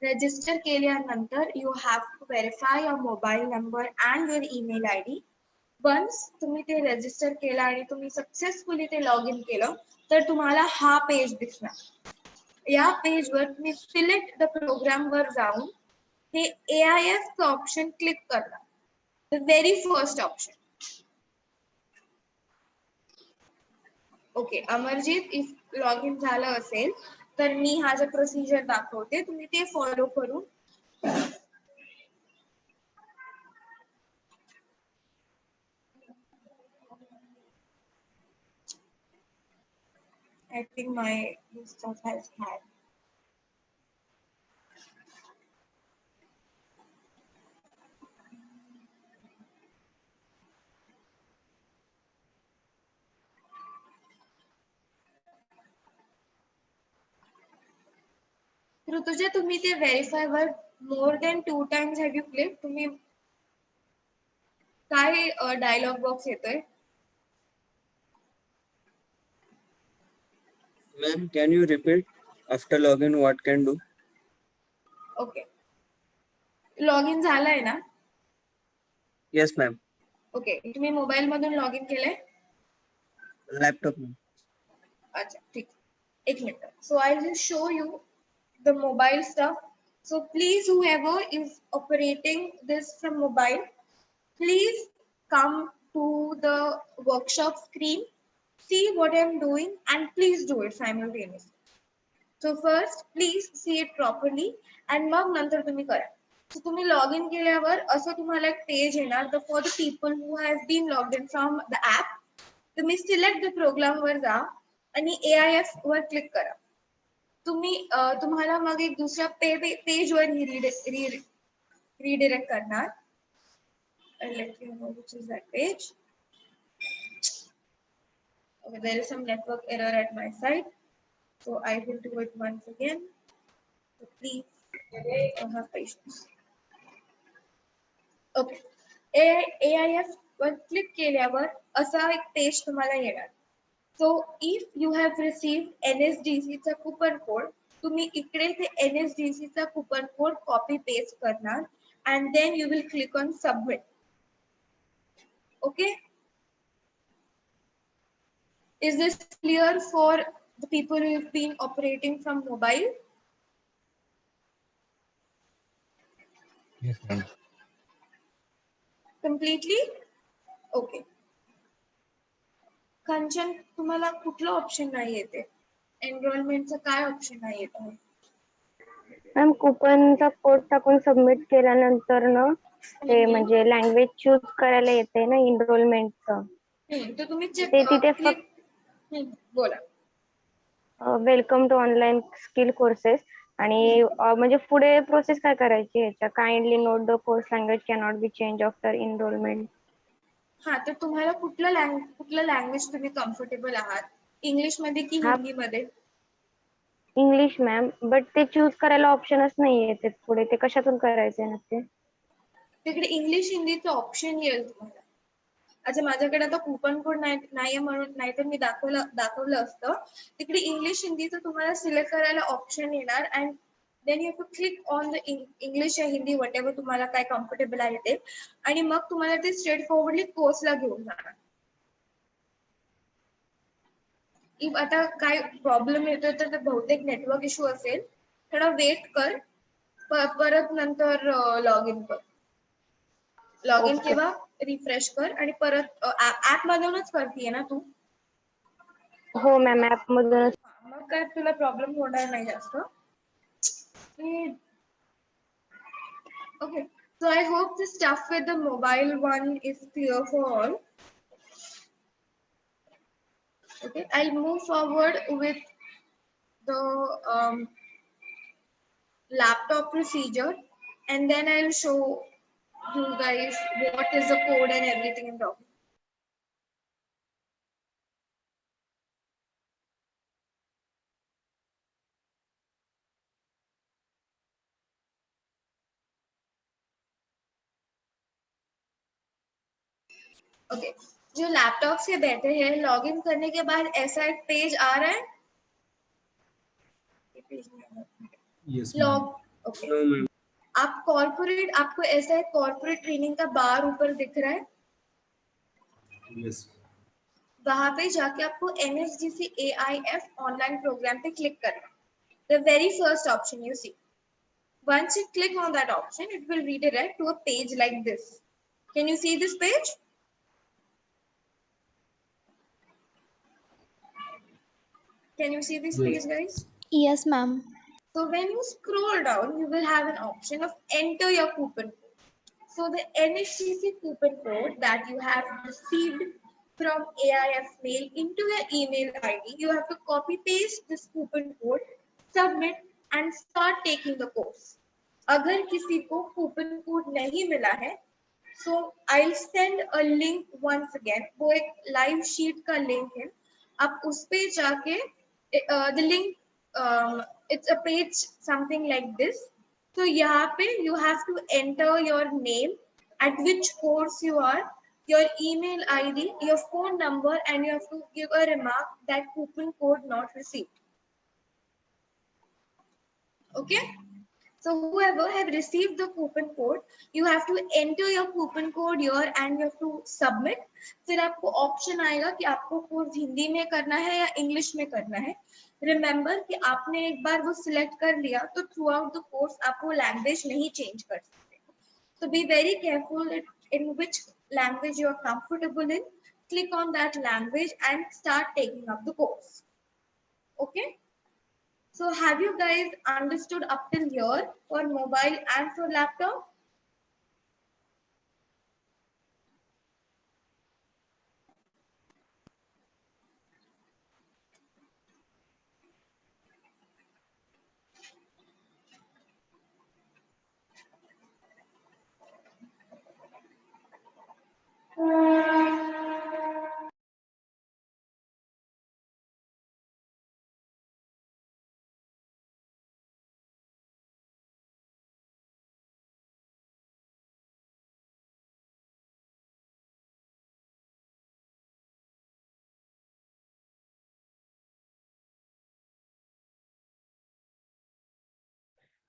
रजिस्टर केल्यानंतर you have to verify your mobile number and your email I D. Once तुम्ही ते रजिस्टर केलं आणि तुम्ही सक्सेसफुली ते लॉग इन केलं तर तुम्हाला हा पेज दिसणार. या पेजवर तुम्ही सिलेक्ट द प्रोग्राम वर जाऊन हे AIF चं ऑप्शन क्लिक करणार. The very first option. Okay, Amarjeet, if log in झालं असेल तर मी हा जो प्रोसिजर दाखवते तुम्ही ते फॉलो करून I think my stuff has had. Rutuja, तुम्ही ते verify were more than 2 times have you click? तुम्ही काय डायलॉग बॉक्स येतोय? Ma'am, can you repeat? After login, what can do? Okay, log in झालाय ना? Yes, ma'am. ओके, तुम्ही mobile मधून log in केलंय? Laptop, ma'am. अच्छा, ठीक. एक minute. So I will show you the mobile stuff. So please, whoever is operating this from mobile, please come to the workshop screen, see what I'm doing, and please do it simultaneously. So first, please see it properly, and मग नंतर तुम्ही करा. So तुम्ही log in केल्यावर असं तुम्हाला एक page येणार. For the people who have been logged in from the app, तुम्ही सिलेक्ट द प्रोग्राम वर जा आणि AIF वर क्लिक करा. तुम्हाला मग एक दुसऱ्या पेज वर रिडायरेक्ट करणार. Let you know which is that page. Okay, there is some network error at my side, so I will do it once again. So please have patience. Okay, AIF वर click केल्यावर असा एक page तुम्हाला येणार. So if you have received NSDC चा coupon code, तुम्ही इकडे ते NSDC चा coupon code copy paste करणार and then you will click on submit. Okay? Is this clear for the people who have been operating from mobile? Yes, ma'am. Completely? Okay. कंचन, तुम्हाला कुठलं option नाही येते? एनरोलमेंटचं काय ऑप्शन नाही येत आहे? मॅम कुपनचा कोड टाकून सबमिट केल्यानंतर ना ते म्हणजे लँग्वेज चूज करायला येते ना एनरोलमेंटचं. तर तुम्ही ते तिथे क्लिक बोला. Welcome to online skill courses आणि म्हणजे पुढे प्रोसेस काय करायची ह्याच्या? Kindly note the course language cannot be change after enrolment. हा, तर तुम्हाला कुठलं लँग्वेज तुम्ही कम्फर्टेबल आहात? इंग्लिश मध्ये की हिंदी मध्ये? इंग्लिश मॅम, बट ते चूज करायला ऑप्शनच नाही येते पुढे. ते कशातून करायचंय नक्की? तिकडे इंग्लिश हिंदीचं ऑप्शन येईल तुम्हाला. अच्छा, माझ्याकडे आता कुपन कोड नाहीये म्हणून, नाहीतर मी दाखवलं असतं. तिकडे इंग्लिश हिंदीचं तुम्हाला सिलेक्ट करायला ऑप्शन येणार and then you have to click on the English या हिंदी वॉट एव्हर तुम्हाला काय कम्फर्टेबल आहे ते, आणि मग तुम्हाला ते स्ट्रेट फॉरवर्डली कोर्सला घेऊन जाणार. इफ आता काय प्रॉब्लेम येतोय तर ते बहुतेक नेटवर्क इश्यू असेल, थोडा वेट कर, परत नंतर लॉग इन कर. लॉग इन किंवा रिफ्रेश कर आणि परत ऍप मधूनच करतीये ना तू? हो मॅम, ऍप मधूनच. मग काय तुला प्रॉब्लेम होणार नाही जास्त. Okay, so I hope the stuff with the mobile one is clear for all. Okay, I'll move forward with the laptop procedure and then I'll show you guys what is the code and everything in document. Okay, जो laptop से बैठे हैं log in करने के बाद ऐसा एक page आ रहा है, Yes, ma'am. Log, okay, No, ma'am. आप कॉर्पोरेट, आपको ऐसा एक कॉर्पोरेट ट्रेनिंग का बार ऊपर दिख रहा है, Yes. वहां पे जाके आपको NSDC AIF ऑनलाइन प्रोग्राम पे क्लिक करना है, the very first option you see. Once you click on that option, it will redirect to a page like this. Can you see this page? Can you see this Yes. page, guys? Yes, ma'am. So when you scroll down, you will have an option of enter your coupon code. So the NSCC coupon code that you have received from AIF mail into your email ID, you have to copy paste this coupon code, submit and start taking the course. अगर किसी को coupon code नहीं मिला है, so I'll send a link once again. वो एक live sheet का link है, आप उस पे जाके the link, it's a page something like this. So यहाँ पे you have to enter your name, at which course you are, your email ID, your phone number, and you have to give a remark that coupon code not received. Okay. So whoever have received the coupon code, you have to enter your coupon code here and you have to submit. फिर आपको option आएगा कि आपको course Hindi में करना है या English में करना है. रिमेंबर कि आपने एक बार वो सिलेक्ट कर लिया तो थ्रू आउट द कोर्स आप वो लैंग्वेज नहीं चेंज कर सकते. So be very careful in which language you are comfortable in. Click on that language and start taking up the course. Okay. So have you guys understood up till here for mobile and for laptop?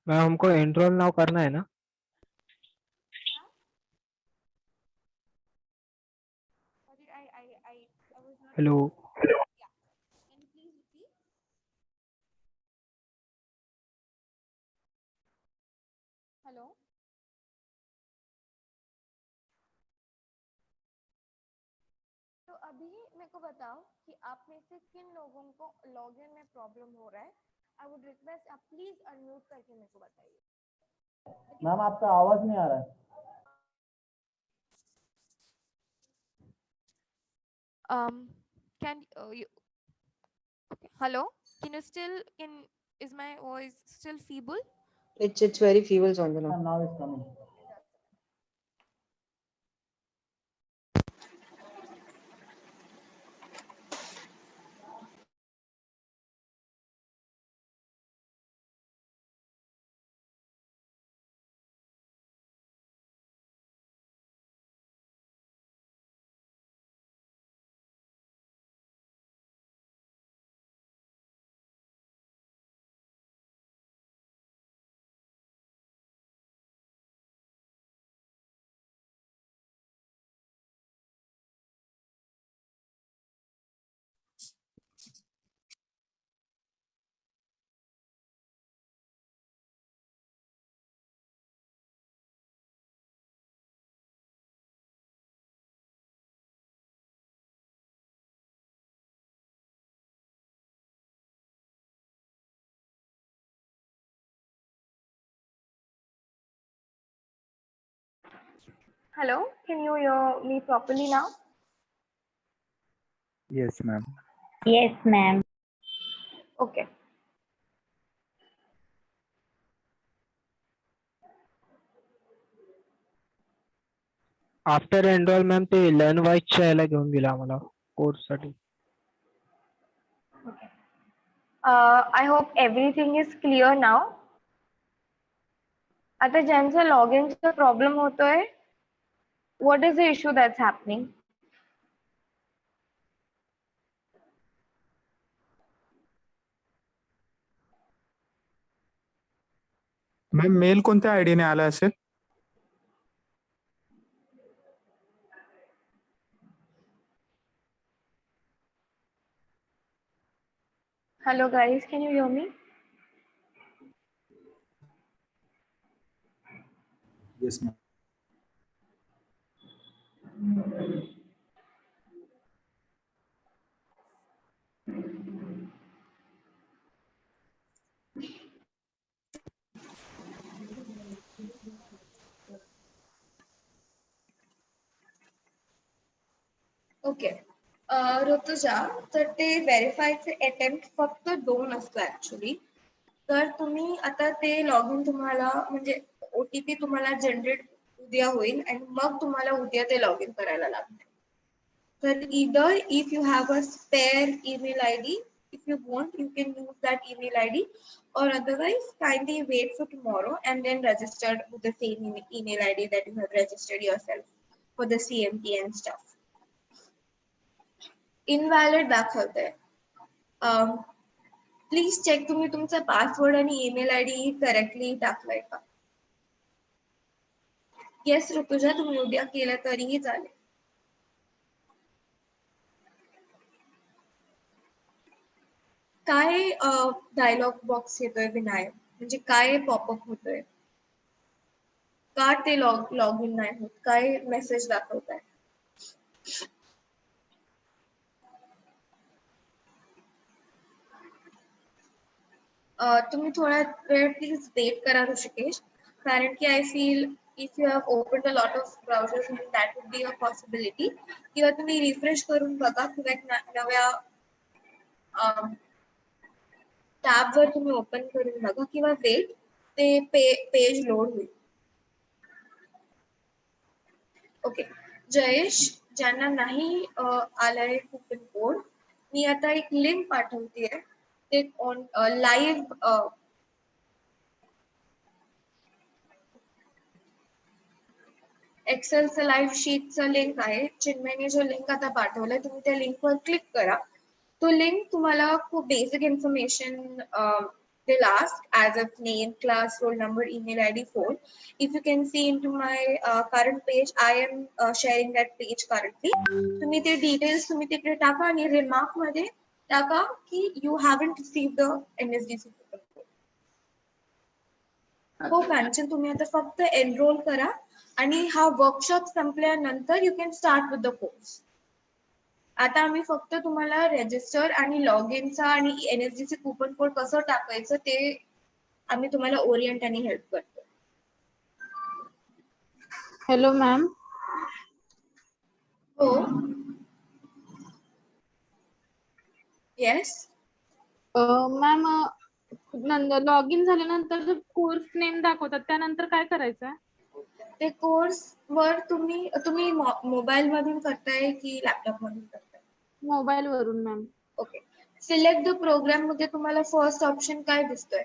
Ma'am हमको enrol now करना है ना? Sorry, I was not. Hello. Yeah. Can you please repeat? Hello. तो अभी मेरे को बताओ कि आप में से किन लोगों को लॉगिन में प्रॉब्लम हो रहा है. आई वुड रिक्वेस्ट आप प्लीज अनम्यूट करके मेरे को बताइए. मैम आपका आवाज नहीं आ रहा है. Can you, okay. Hello, can you still, is my voice still feeble? It's very feeble, Sanjana. Ma'am, now it's coming. Hello, can you hear me properly now? Yes, ma'am. Yes, ma'am. Okay. After enrol ma'am ते learn wise यायला घेऊन गेला आम्हाला course साठी. I hope everything is clear now. आता ज्यांचा लॉगिनचा problem होतोय, what is the issue that's happening? Ma'am mail कोणत्या आयडीने आला असेल? Hello guys, can you hear me? Yes, ma'am. Okay. Rutuja, तर ते व्हेरीफायचे अटेम्प्ट फक्त 2 असतो ऍक्च्युली. तर तुम्ही आता ते लॉग इन तुम्हाला म्हणजे OTP तुम्हाला जनरेट उद्या होईल आणि मग तुम्हाला उद्या ते लॉग इन करायला लागणार. तर either if you have a spare email ID, if you want, you can use that email ID, or otherwise kindly wait for tomorrow and then register with the same email ID that you have registered yourself for the CMT and stuff. Invalid दाखवतंय. Please check तुम्ही तुमचा password आणि email ID correctly टाकलाय का. Yes Rutuja, तुम्ही उद्या केलं तरीही चालेल. काय डायलॉग बॉक्स येतोय विनायक, म्हणजे काय पॉपअप होतोय, का ते लॉग इन नाही होत, काय मेसेज दाखवताय. तुम्ही थोडा वेळ प्लीज वेट करा ऋषिकेश, कारण की I feel if you have opened a lot of browsers that would be a possibility. किंवा तुम्ही रिफ्रेश करून बघा किंवा एक नव्या टॅब वर तुम्ही ओपन करून बघा किंवा वेट ते पेज लोड होईल. ओके जयेश, ज्यांना नाही आलाय कुपन कोड, मी आता एक लिंक पाठवतेय. ते ऑन लाईव्ह एक्सेलचं लाईव्ह शीटचं लिंक आहे. चिन्मयने जो लिंक आता पाठवलाय तुम्ही त्या लिंकवर क्लिक करा. तो लिंक तुम्हाला खूप basic information will ask as of name, class, roll number, email ID, phone. If you can see into my current page, I am sharing that page currently. तुम्ही ते डिटेल्स तुम्ही तिकडे टाका आणि रिमार्क मध्ये टाका की you haven't received the NSDC coupon code. हो कांचन, तुम्ही आता फक्त एनरोल करा आणि हा वर्कशॉप संपल्यानंतर you can start with the course. आता आम्ही फक्त तुम्हाला रजिस्टर आणि लॉग इनचा आणि NSDC कुपन कोड कसं टाकायचं ते आम्ही तुम्हाला ओरिएंट आणि हेल्प करतो. Hello ma'am. हो येस मॅम, लॉग इन झाल्यानंतर कोर्स नेम दाखवतात त्यानंतर काय करायचं आहे? ते कोर्स वर तुम्ही मोबाईल मधून करताय की लॅपटॉप मधून करताय? मोबाईल वरून ma'am. Okay, select the program मध्ये तुम्हाला फर्स्ट ऑप्शन काय दिसतोय?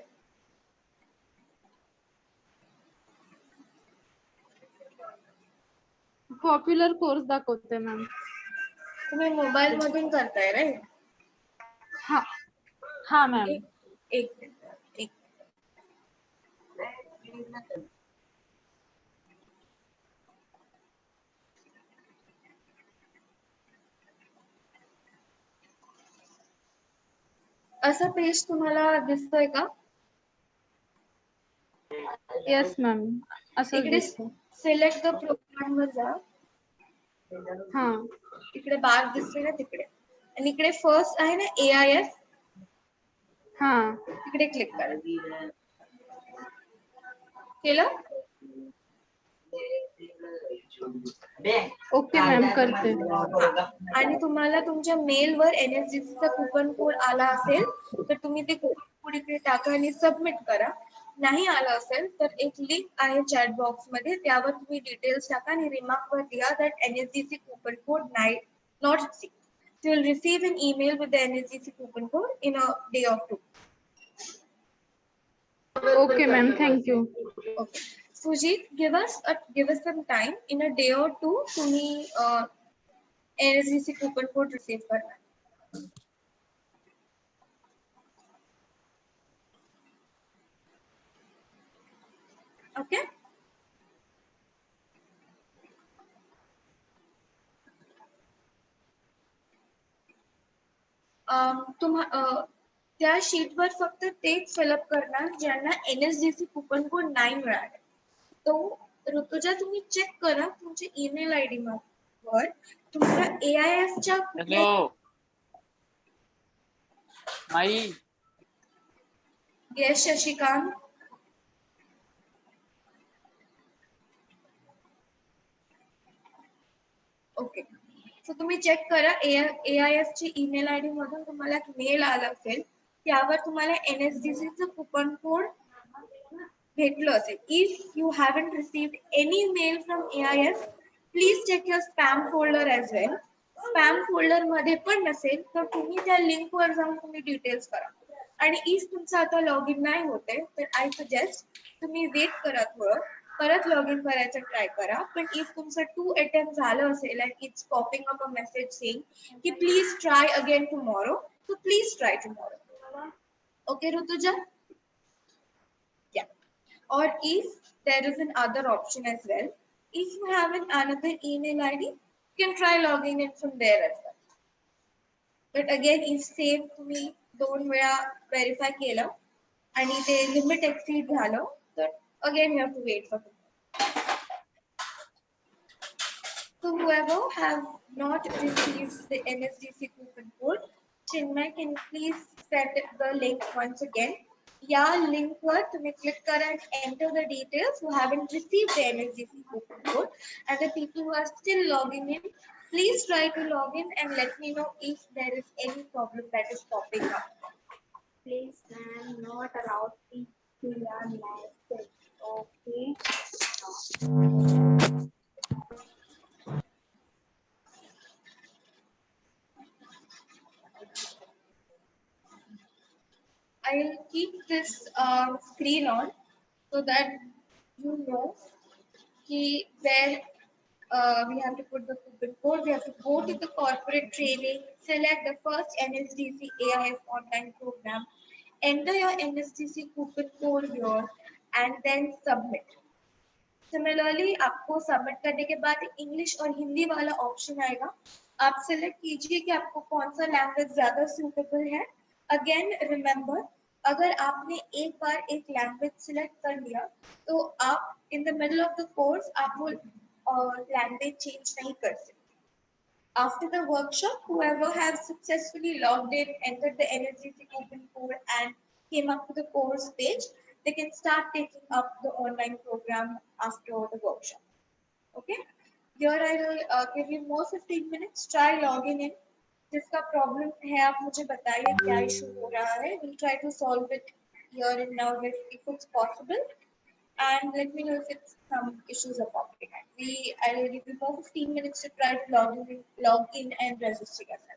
पॉप्युलर कोर्स दाखवते मॅम. तुम्ही मोबाईल मधून करताय राईट? हा हा मॅम. एक मिनिट. असं पेज तुम्हाला दिसतोय का? येस मॅम, असं इकडे दिसतं. सिलेक्ट द प्रोग्राम वर जा. हा इकडे बार दिसतोय ना तिकडे, आणि इकडे फर्स्ट आहे ना AIS, हा तिकडे क्लिक करा. केलं? ओके मॅम, करते. आणि तुम्हाला तुमच्या मेलवर NSDC चा कुपन कोड आला असेल तर तुम्ही ते कुपन कोड इकडे टाका आणि सबमिट करा. नाही आलं असेल तर एक लिंक आहे चॅट बॉक्स मध्ये, त्यावर तुम्ही डिटेल्स टाका आणि रिमार्क वर द्या that NSDC coupon code not received. You will receive an email with the NSDC coupon code in a day or two. Okay ma'am, thank you. Okay. Sujit, give us some time. In a day or two, तुम्ही NSDC coupon code receive करणार. Okay त्या शीटवर फक्त तेच fill up करणार ज्यांना NSDC coupon code नाही मिळाले. तो ऋतुजा तुम्ही चेक करा तुमच्या ईमेल आयडी वर तुम्हाला AIF च्या येस शशिकांत ओके सो तुम्ही चेक करा AIF ची ईमेल आयडी मधून तुम्हाला एक मेल आला असेल त्यावर तुम्हाला NSDC चं कुपन कोड भेटलं असेल. If you haven't received any mail from AIF please check your spam folder as well. Spam folder मध्ये पण नसेल तर तुम्ही त्या लिंक वर जाऊन तुम्ही डिटेल्स करा. आणि इफ तुमचं आता लॉग इन नाही होते तर आय सजेस्ट तुम्ही वेट करा थोडं परत लॉग इन करायचं ट्राय करा. पण इफ तुमचं 2 अटेम्प्ट झालं असेल and it's popping up a message saying की please try again tomorrow so please try tomorrow. Okay Rutuja yeah. Or if there is another option as well, if you have another email ID, you can try logging in from there as well. But again, if same तुम्ही 2 वेळा verify केलं आणि ते limit exceed झालं तर again you have to wait for it. So whoever have not received the NSDC coupon code, Chinmay, can you please send the link once again? या link वर तुम्ही click करा and enter the details who haven't received the NSDC coupon code and the people who are still logging in, please try to log in and let me know if there is any problem that is popping up. Please, ma'am, not allowed to learn message. Okay. I'll keep this screen on so that you know where we have to put the coupon code. We have to go to the corporate training, select the first NSDC AIF online program, enter your NSDC coupon code here, and then submit. Similarly, आपको submit करने के बाद English और हिंदी वाला option आएगा. आप select कीजिए कि आपको कौन सा लैंग्वेज ज्यादा सूटेबल है. अगेन रिमेंबर अगर आपने एक बार एक लैंग्वेज सिलेक्ट कर लिया तो आप in the middle of the course आप वो लैंग्वेज चेंज नहीं कर सकते. After the workshop, whoever has successfully logged in, entered the NSDC coupon code and came up to the course page, they can start taking up the online program after the workshop. Okay? Here I will give you more 15 minutes. Try logging in. जिसका problem है आप मुझे बताइए क्या issue हो रहा है. We'll try to solve it here and now if it's possible. And let me know if it's some issues are popping up. I will give you more 15 minutes to try to log in and register yourself.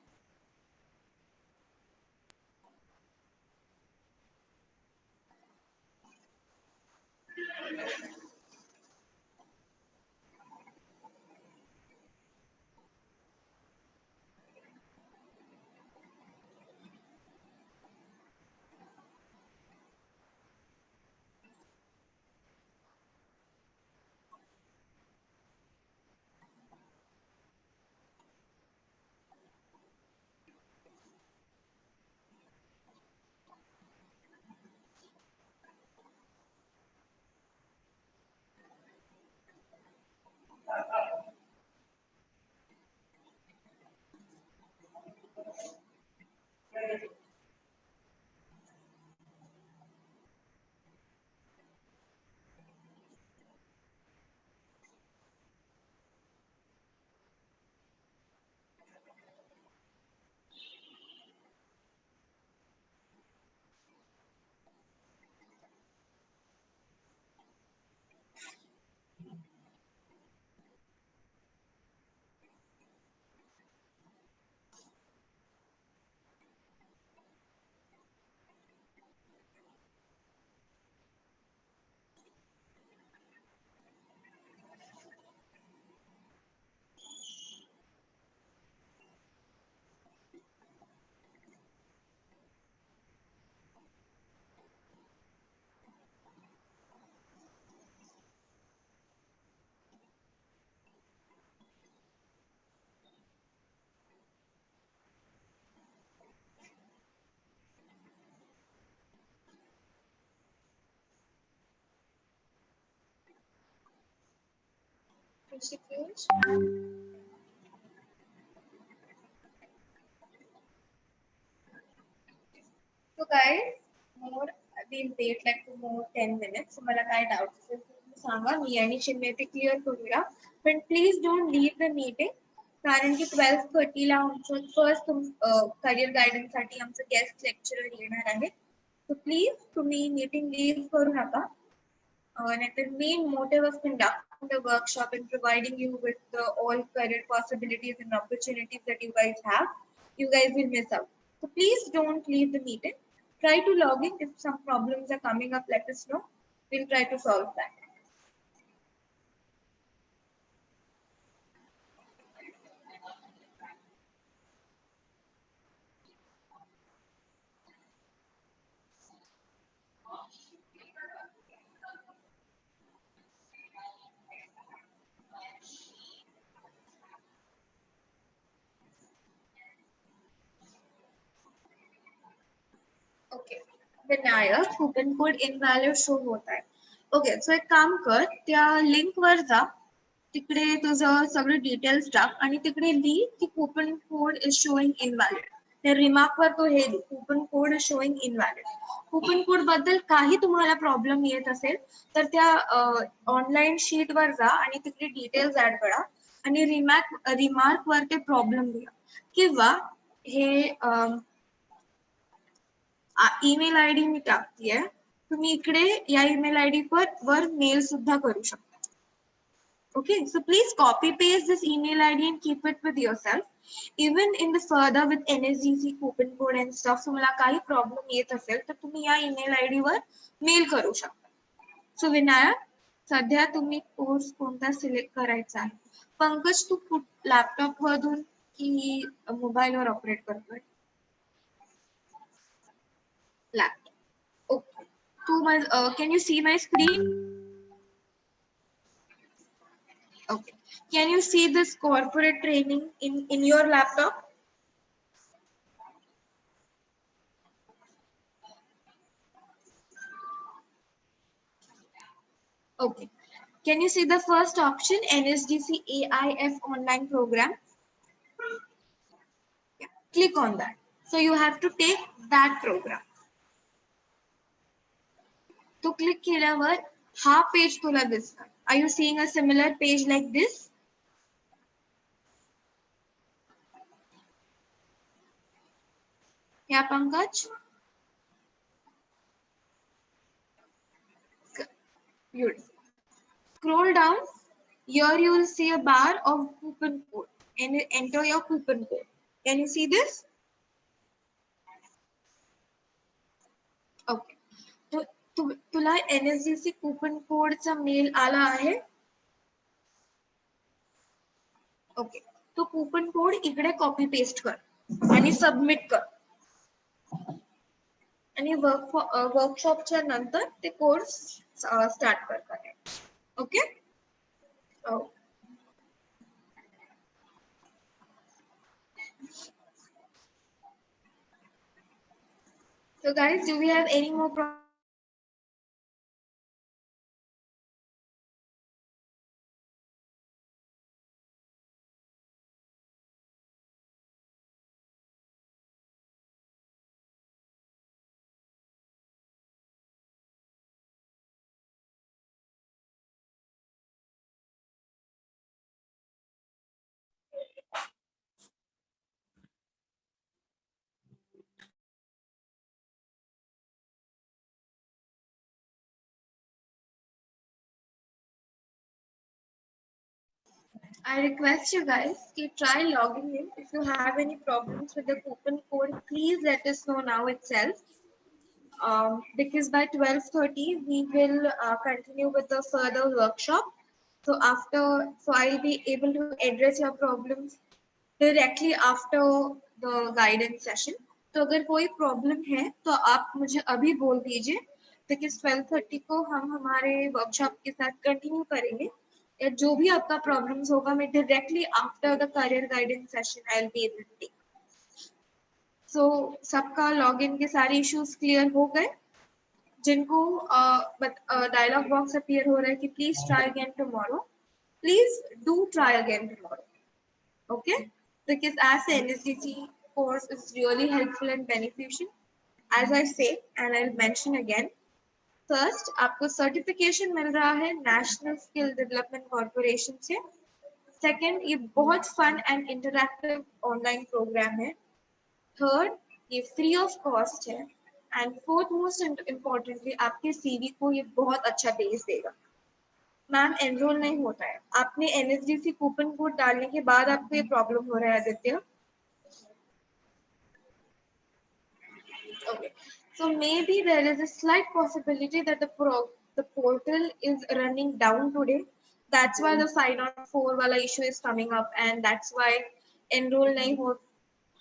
Rishikesh. So guys, more we'll wait like for more 10 minutes. मला काय doubts असेल तर तुम्ही सांगा, मी आणि चिन्मय ते clear करूया. But please don't leave the meeting. कारण की 12:30 ला आमचं फर्स्ट करिअर गायडन्स साठी आमचं गेस्ट लेक्चरर येणार आहे. So please तुम्ही मीटिंग लीव करू नका. And the main motive of conducting the workshop and providing you with the all career possibilities and opportunities that you guys have, you guys will miss out. So please don't leave the meeting. Try to log in. If some problems are coming up, let us know. We'll try to solve that. Okay Vinayak coupon code invalid show होत आहे. Okay so एक काम कर, त्या link वर जा, तिकडे तुझं सगळं डिटेल्स टाक आणि तिकडे लिही की coupon code is showing invalid. त्या रिमार्क वर तो हे coupon code is showing invalid. Coupon code बद्दल काही तुम्हाला प्रॉब्लेम येत असेल तर त्या ऑनलाईन शीट वर जा आणि तिकडे डिटेल्स ऍड करा आणि रिमार्क वर ते प्रॉब्लेम लिहा. किंवा हे ईमेल आयडी मी टाकतीये, तुम्ही इकडे या ईमेल आयडी वर मेल सुद्धा करू शकता. Okay, so please copy paste this email ID and keep it with yourself. Even in the further with NSDC coupon code and stuff, तुम्हाला काही प्रॉब्लेम येत असेल तर तुम्ही या ईमेल आयडी वर मेल करू शकता. सो विनायक, सध्या तुम्ही कोर्स कोणता सिलेक्ट करायचा आहे? पंकज, तू लॅपटॉप वरून की मोबाईल वर ऑपरेट करतोय? Laptop. Okay. Can you see my screen? Okay. Can you see this corporate training in your laptop? Okay. Can you see the first option, NSDC AIF online program? Yeah. Click on that. So you have to take that program. तो click केल्यावर हा page तुला दिसणार. Are you seeing a similar page like this? Yeah, Pankaj? Beautiful. Scroll down. Here you will see a bar of coupon code and enter your coupon code. Can you see this? Okay. तुला NSDC coupon code चा mail आला आहे? Okay. तो coupon code इकडे copy paste कर आणि submit कर. आणि वर्कशॉपच्या नंतर ते कोर्स स्टार्ट कर. Okay. So guys, do we have any more problems? I request you guys to try logging in. If you have any problems with the coupon code, please let us know now itself. Because by 12:30 we will continue with the further workshop. So I'll be able to address your problems directly after the guidance session. तो अगर कोई problem है तो आप मुझे अभी बोल दीजिए, because 12:30 को हम हमारे वर्कशॉप के साथ कंटिन्यू करेंगे. या जो भी आपका प्रॉब्लम्स होगा, मैं directly after the career guidance session I will be able to take. So सबका लॉगिन के सारे इश्यूज क्लियर हो गए? जिनको डायलॉग बॉक्स अपीयर हो रहा है कि please try again tomorrow, please do try again tomorrow. Okay? Because as the NSDC course is really helpful and beneficial, as I say, and I'll mention again, first आपको certification मिल रहा है National Skill Development Corporation से. Second, ये बहुत fun and interactive online program है. Third, ये free of cost है. एंड फोर्थ मोस्ट इम्पोर्टेंटली, आपके सीवी को ये बहुत अच्छा बेस देगा. मैम एनरोल नहीं होता है, आपने एनएसडीसी कूपन कोड डालने के बाद आपको ये प्रॉब्लम हो रहा है Aditya. Okay. So maybe there is a slight possibility that the portal is running down today. That's why the 504 wala issue is coming up, and that's why enroll nahi ho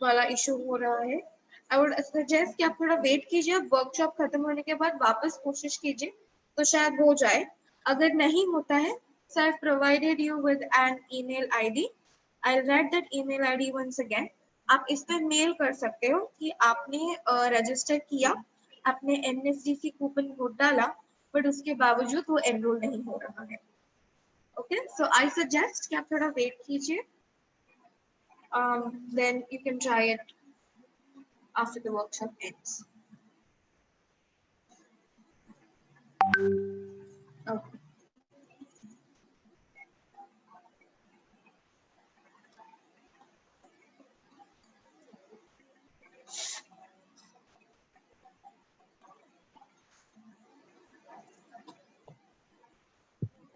wala issue ho raha hai. I would suggest कि आप थोड़ा wait कीजिए, workshop खत्म होने के बाद वापस कोशिश कीजिए तो शायद हो जाए. अगर नहीं होता है, so I've provided you with an email ID. I'll write that email ID once again. आप इस पर मेल कर सकते हो कि आपने रजिस्टर किया, आपने एनएसडीसी कूपन कोड डाला, बट उसके बावजूद वो एनरोल नहीं हो रहा है. ओके, सो आई सजेस्ट कि आप थोड़ा वेट कीजिए, then you can try it after the workshop ends. Okay.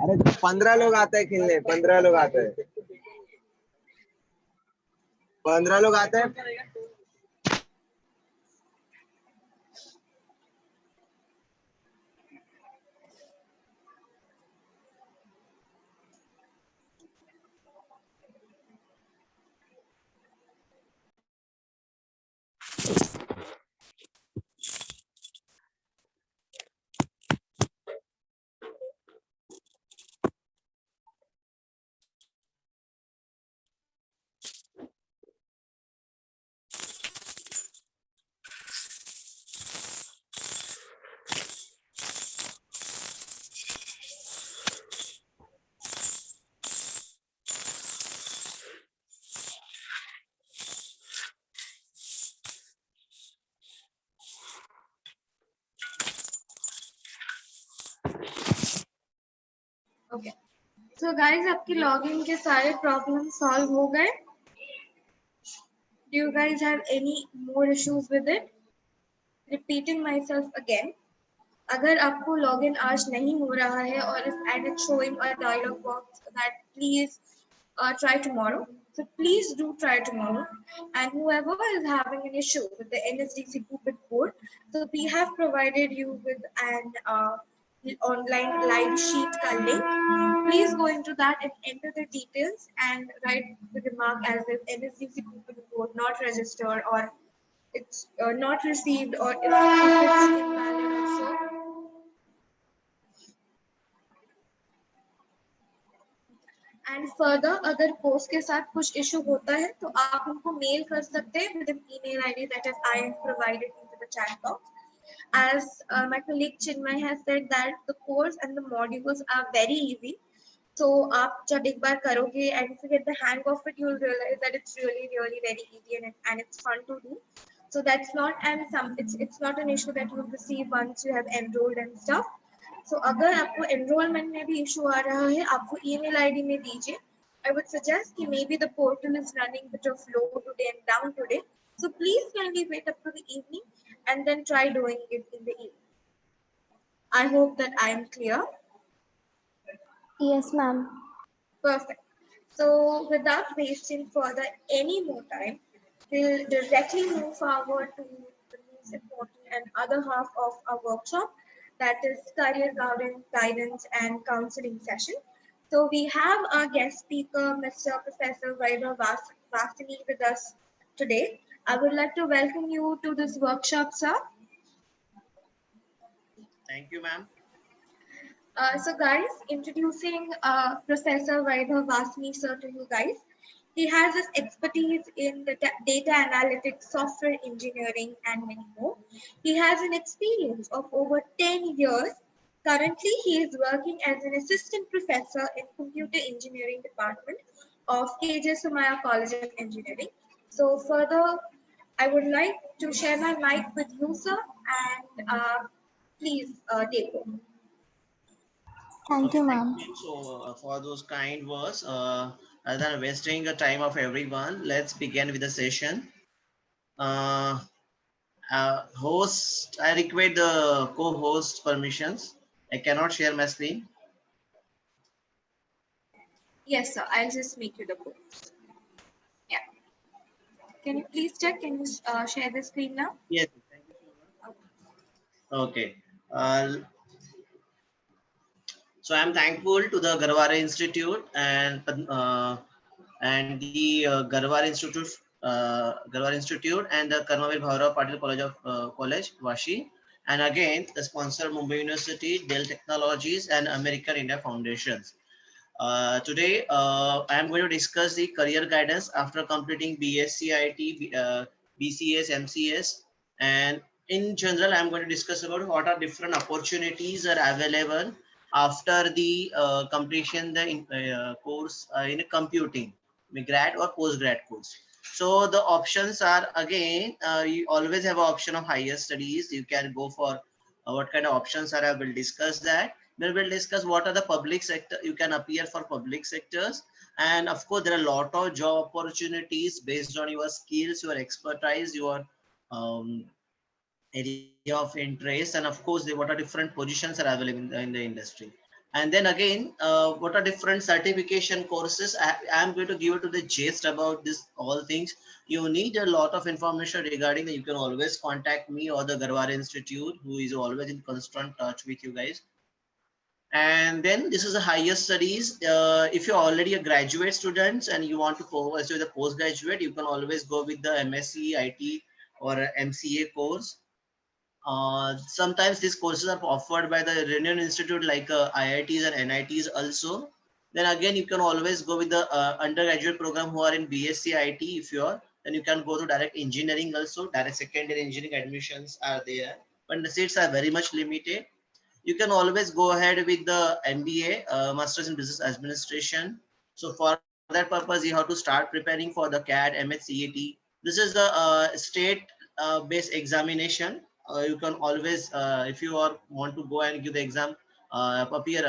अरे 15 लोग आते हैं खेलने, 15 लोग आते हैं, 15 लोग आते हैं. ओके, सो गाइस आपकी लॉगिन के सारे प्रॉब्लम सॉल्व हो गए. Do you guys have any more issues with it? Repeating myself again. अगर आपको लॉगिन आज नहीं हो रहा है और and it's showing a dialog box that please try tomorrow, so please do try tomorrow. And whoever is having an issue with the NSDC coupon code, so we have provided you with an online live sheet ka link. Please go into that and enter the details and write the remark as if NSDC coupon code not registered, or it's not received, or if it's invalid also. And further, अगर course के साथ कुछ issue होता है तो आप उनको mail कर सकते हैं with an email ID that is I have provided into the chat box. As my colleague Chinmay has said that the course and the modules are very easy. So आप जब एक बार करोगे and if you get the hang of it, you will realize that it's really very easy and it's fun to do. So that's not it's not an issue that you will receive once you have enrolled and stuff. So अगर आपको enrollment में भी issue आ रहा है, आप वो email ID में दीजिए. I would suggest कि maybe the portal is running bit of low today and down today. So please kindly wait up to the evening and then try doing it in the evening. I hope that I am clear. Yes, ma'am. Perfect. So without wasting further any more time, we'll directly move forward to the most important and other half of our workshop, that is career guidance and counseling session. So we have our guest speaker, Mr. Professor Vaibhav Vasani with us today. I would like to welcome you to this workshop, sir. Thank you, ma'am. So guys, introducing Professor Vaibhav Vasani sir to you guys. He has his expertise in the data analytics, software engineering, and many more. He has an experience of over 10 years Currently, he is working as an assistant professor in computer engineering department of KJ Sumaya College of Engineering. So further, I would like to share my mic with you, sir, and please take over. Thank you, Thank ma'am. you. So for those kind words, rather than wasting the time of everyone, let's begin with the session. Host, I request the co-host permissions. I cannot share my screen. Yes, sir. I'll just make you the coach. Yeah. Can you please check? Can you share the screen now? Yes. Thank you so much. Okay. So I'm thankful to the Garware Institute and the Garware Institute and the Karmavir Bhaurao Patil College of College Vashi, and again the sponsor Mumbai University, Dell Technologies, and American India Foundations. Today I am going to discuss the career guidance after completing BSc IT, BCS, MCS, and in general I am going to discuss about what are different opportunities are available after the completion the course in computing, grad or post grad course. So the options are again you always have an option of higher studies. You can go for what kind of options are. I will discuss that. Then we'll discuss what are the public sector. You can appear for public sectors, and of course there are a lot of job opportunities based on your skills, your expertise, your um, area of interest, and of course what are different positions are available in the industry. And then again what are different certification courses. I am going to give you to the gist about this all things. You need a lot of information regarding that. You can always contact me or the Garware Institute, who is always in constant touch with you guys. And then this is the higher studies. If you're already a graduate student and you want to pursue the postgraduate, you can always go with the MSc IT or MCA course. Sometimes these courses are offered by the renowned institute like IITs and NITs also. Then again, you can always go with the undergraduate program who are in BSc IT. If you are, then you can go to direct engineering also. Direct secondary engineering admissions are there, but the seats are very much limited. You can always go ahead with the MBA, Masters in Business Administration. So for that purpose, you have to start preparing for the CAT, MHCET. This is the state based examination. You can always, if you are want to go and give the exam, appear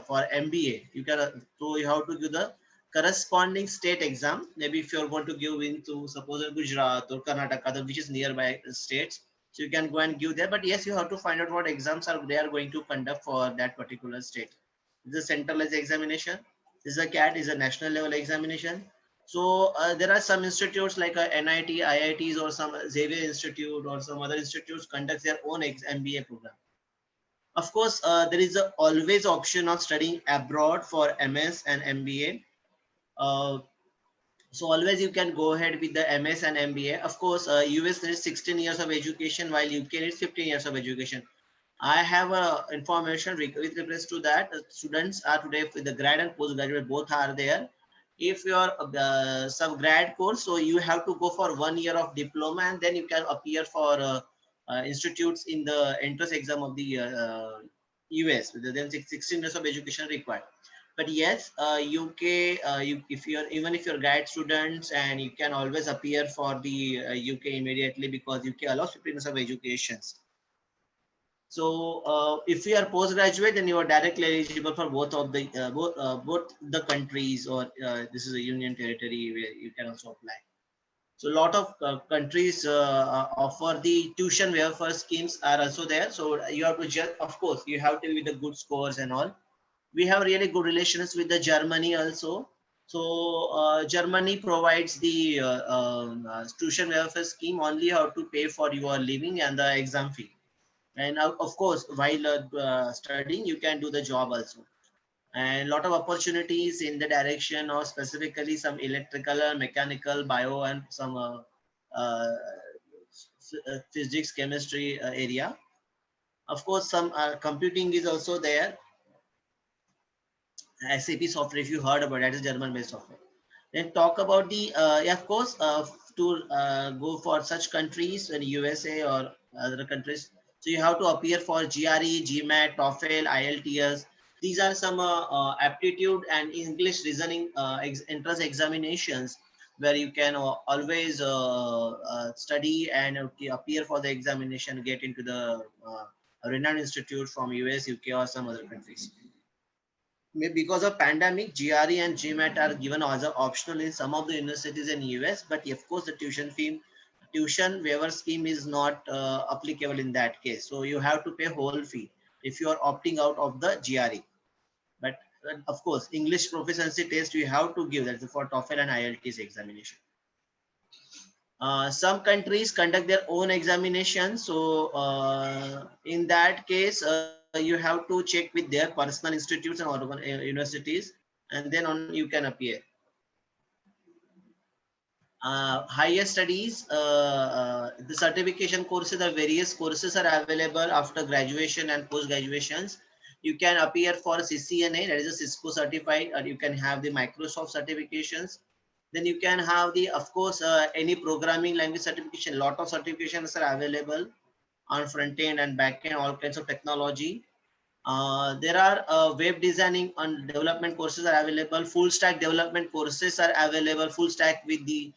for MBA, you can. So you have to give the corresponding state exam. Maybe if you are going to give into suppose Gujarat or Karnataka, which is nearby states, so you can go and give there. But yes, you have to find out what exams are they are going to conduct for that particular state. This is a centralized examination. This is a CAT, is a national level examination. So there are some institutes like NIT, IITs, or some Xavier Institute or some other institutes conduct their own MBA program. Of course, there is a always option of studying abroad for MS and MBA. So always you can go ahead with the MS and MBA. Of course, US needs 16 years of education, while UK needs 15 years of education. I have information with regards to that. Students are today with the grad and postgraduate both are there. If you are some grad course, so you have to go for 1 year of diploma, and then you can appear for institutes in the entrance exam of the US. Then 16 years of education required. But yes, UK, if you're even if you're grad students, and you can always appear for the UK immediately, because UK allows 15 years of education. So if you are postgraduate, then you are directly eligible for both of the both the countries, or this is a union territory where you can also apply. So a lot of countries offer the tuition waiver schemes are also there. So you have to just, of course, you have to with the good scores and all. We have really good relations with the Germany also. So Germany provides the tuition waiver scheme. Only you have to pay for your living and the exam fee. And of course, while studying, you can do the job also. And a lot of opportunities in the direction of specifically some electrical, mechanical, bio, and some uh, physics, chemistry area. Of course, some computing is also there. SAP software, if you heard about that, is German-based software. Then talk about the, yeah, of course, to go for such countries in USA or other countries, So you have to appear for GRE, GMAT, TOEFL, IELTS. These are some aptitude and English reasoning entrance examinations where you can always study and appear for the examination, get into the renowned institute from US, UK, or some other countries. Because of pandemic, GRE and GMAT are given as an optional in some of the universities in US, but of course the tuition waiver scheme is not applicable in that case. So you have to pay whole fee if you are opting out of the GRE. But of course, English proficiency test you have to give, that's for TOEFL and IELTS examination. Some countries conduct their own examination. So in that case, you have to check with their personal institutes and universities, and then on you can appear. Higher studies, the certification courses, the various courses are available after graduation and post graduations. You can appear for CCNA, that is a Cisco certified, or you can have the Microsoft certifications. Then you can have the, of course, any programming language certification. Lot of certifications are available on front end and back end, all kinds of technology. There are web designing and development courses are available. Full stack development courses are available. Full stack with the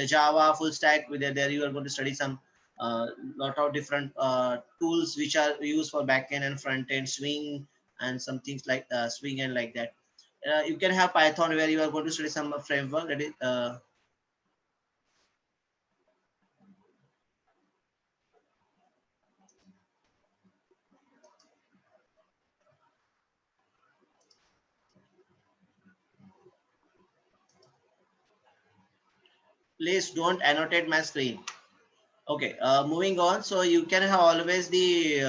Java, full stack with there you are going to study some lot of different tools which are used for back end and front end, Swing and some things like Swing and like that. You can have Python where you are going to study some framework that is please don't annotate my screen. Okay, moving on. So you can have always the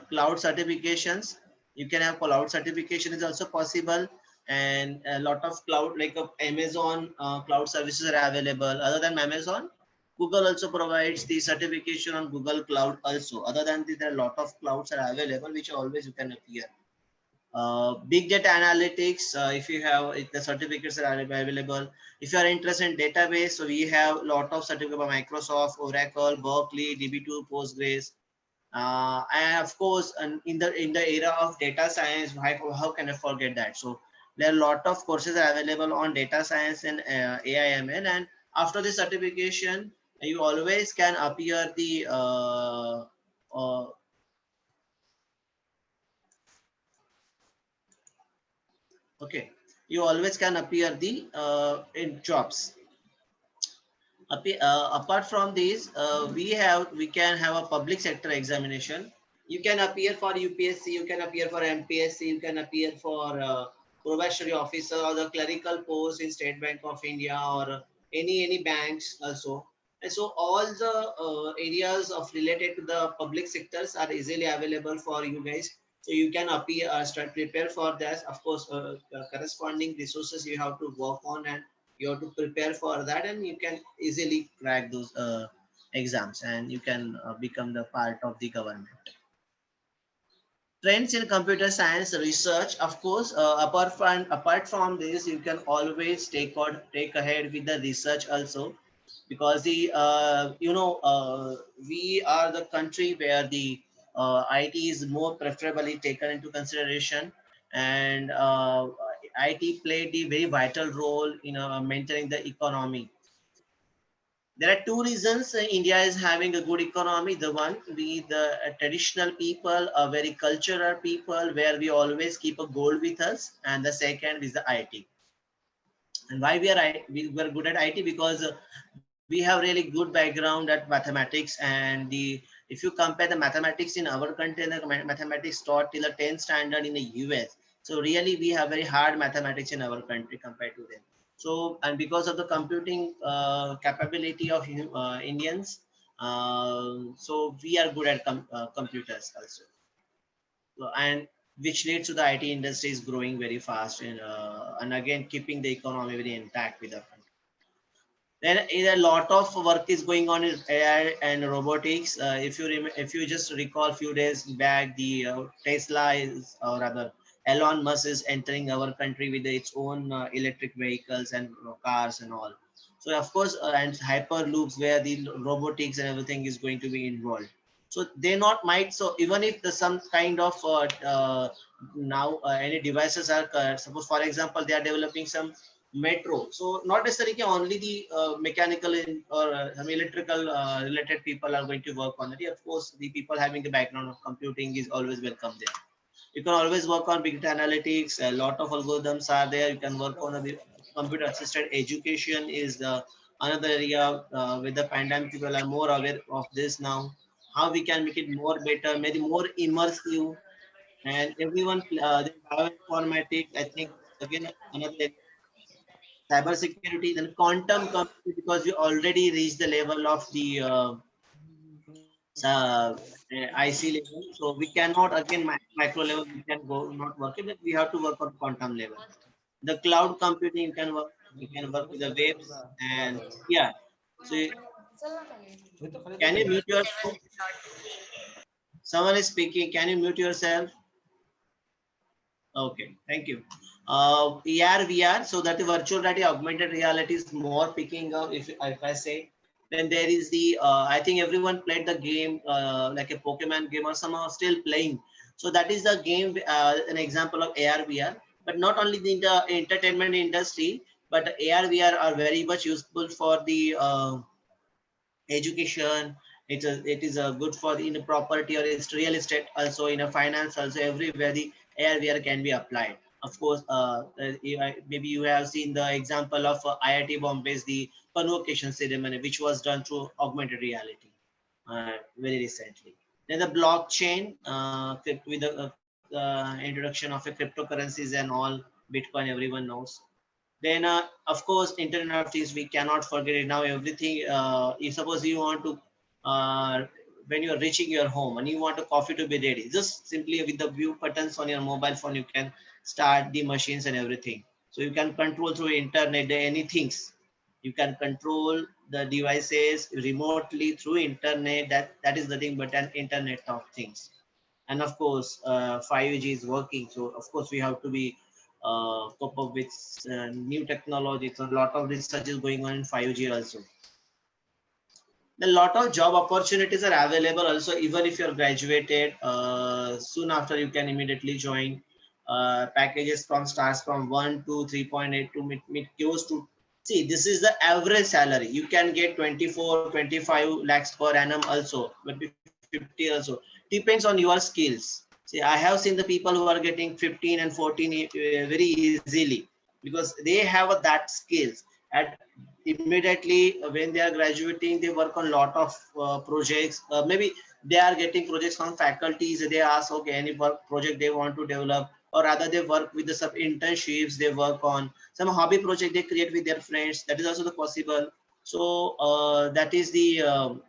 cloud certifications. You can have cloud certification is also possible, and a lot of cloud like Amazon cloud services are available. Other than Amazon, Google also provides the certification on Google Cloud also. Other than this, there are a lot of clouds are available, which always you can appear. Big data analytics, if you have the certificates are available. If you are interested in database, so we have a lot of certificates by Microsoft, Oracle, Berkeley, DB2, Postgres, and of course, in the era of data science, how can I forget that? So there are a lot of courses are available on data science and AI/ML, and after the certification, you always can appear the okay, you always can appear the in jobs. Apart from these, we can have a public sector examination. You can appear for UPSC, you can appear for MPSC, you can appear for probationary officer or the clerical post in State Bank of India or any banks also. And so all the areas of related to the public sectors are easily available for you guys. So you can appear, start prepare for that. Of course, corresponding resources you have to work on, and you have to prepare for that, and you can easily crack those exams, and you can become the part of the government. Trends in computer science research, of course, apart from this, you can always take ahead with the research also, because the we are the country where the IT is more preferably taken into consideration, and IT played a very vital role in maintaining the economy. There are two reasons India is having a good economy. The one, we the traditional people, a very cultural people, where we always keep a gold with us, and the second is the IT. And why we were good at IT? Because we have really good background at mathematics, and if you compare the mathematics in our country and the mathematics taught till the 10th standard in the US, so really we have very hard mathematics in our country compared to them. So, and because of the computing capability of Indians, so we are good at computers also. So, and which leads to the IT industry is growing very fast, and again keeping the economy very intact with our country. Then a lot of work is going on in AI and robotics. If you just recall a few days back, the Tesla is, or rather Elon Musk is entering our country with its own electric vehicles and cars and all. So of course, and hyperloops where the robotics and everything is going to be involved. So they not might, so even if the some kind of now any devices are suppose for example they are developing some metro, so not necessarily only the mechanical or some electrical related people are going to work on it. Of course the people having the background of computing is always welcome there. You can always work on big data analytics. A lot of algorithms are there. You can work on a computer assisted education is the another area with the pandemic. People are more aware of this now. How we can make it more better, maybe more immersive, and everyone. The bioinformatics, I think again another cyber security, then quantum computing because we already reached the level of the IC level. So we cannot again micro level we can go not work it, but we have to work on quantum level. The cloud computing you can work with the waves and yeah. So can you mute yourself? Someone is speaking. Can you mute yourself? Okay, thank you. AR, VR, so that the virtual reality, augmented reality is more picking up. If I say, then there is the I think everyone played the game like a Pokemon game or somehow still playing. So that is the game, an example of AR, VR. But not only in the entertainment industry, but AR, VR are very much useful for the education. It is a good for in a property or it's real estate also in a finance also everywhere the AR VR can be applied. Of course, maybe you have seen the example of IIT Bombay's the convocation ceremony, which was done through augmented reality very recently. Then the blockchain with the introduction of a cryptocurrencies and all Bitcoin, everyone knows. Then of course Internet of Things, we cannot forget it now. Everything if suppose you want to when you're reaching your home and you want a coffee to be ready, just simply with the view buttons on your mobile phone you can start the machines and everything. So you can control through internet anything. You can control the devices remotely through internet. That is nothing but an Internet of Things. And of course 5G is working, so of course we have to be cope up with new technology. So a lot of research is going on in 5G also. A lot of job opportunities are available also, even if you're graduated soon after you can immediately join. Packages from starts from 1 to 3.8 to mid close to, see this is the average salary. You can get 24-25 lakhs per annum also, but 50 also depends on your skills. See, I have seen the people who are getting 15 and 14 very easily because they have that skills. At immediately when they are graduating, they work on lot of projects. Maybe they are getting projects from faculties. They ask, okay, any work project they want to develop, or rather they work with the sub internships. They work on some hobby project they create with their friends. That is also the possible. So that is the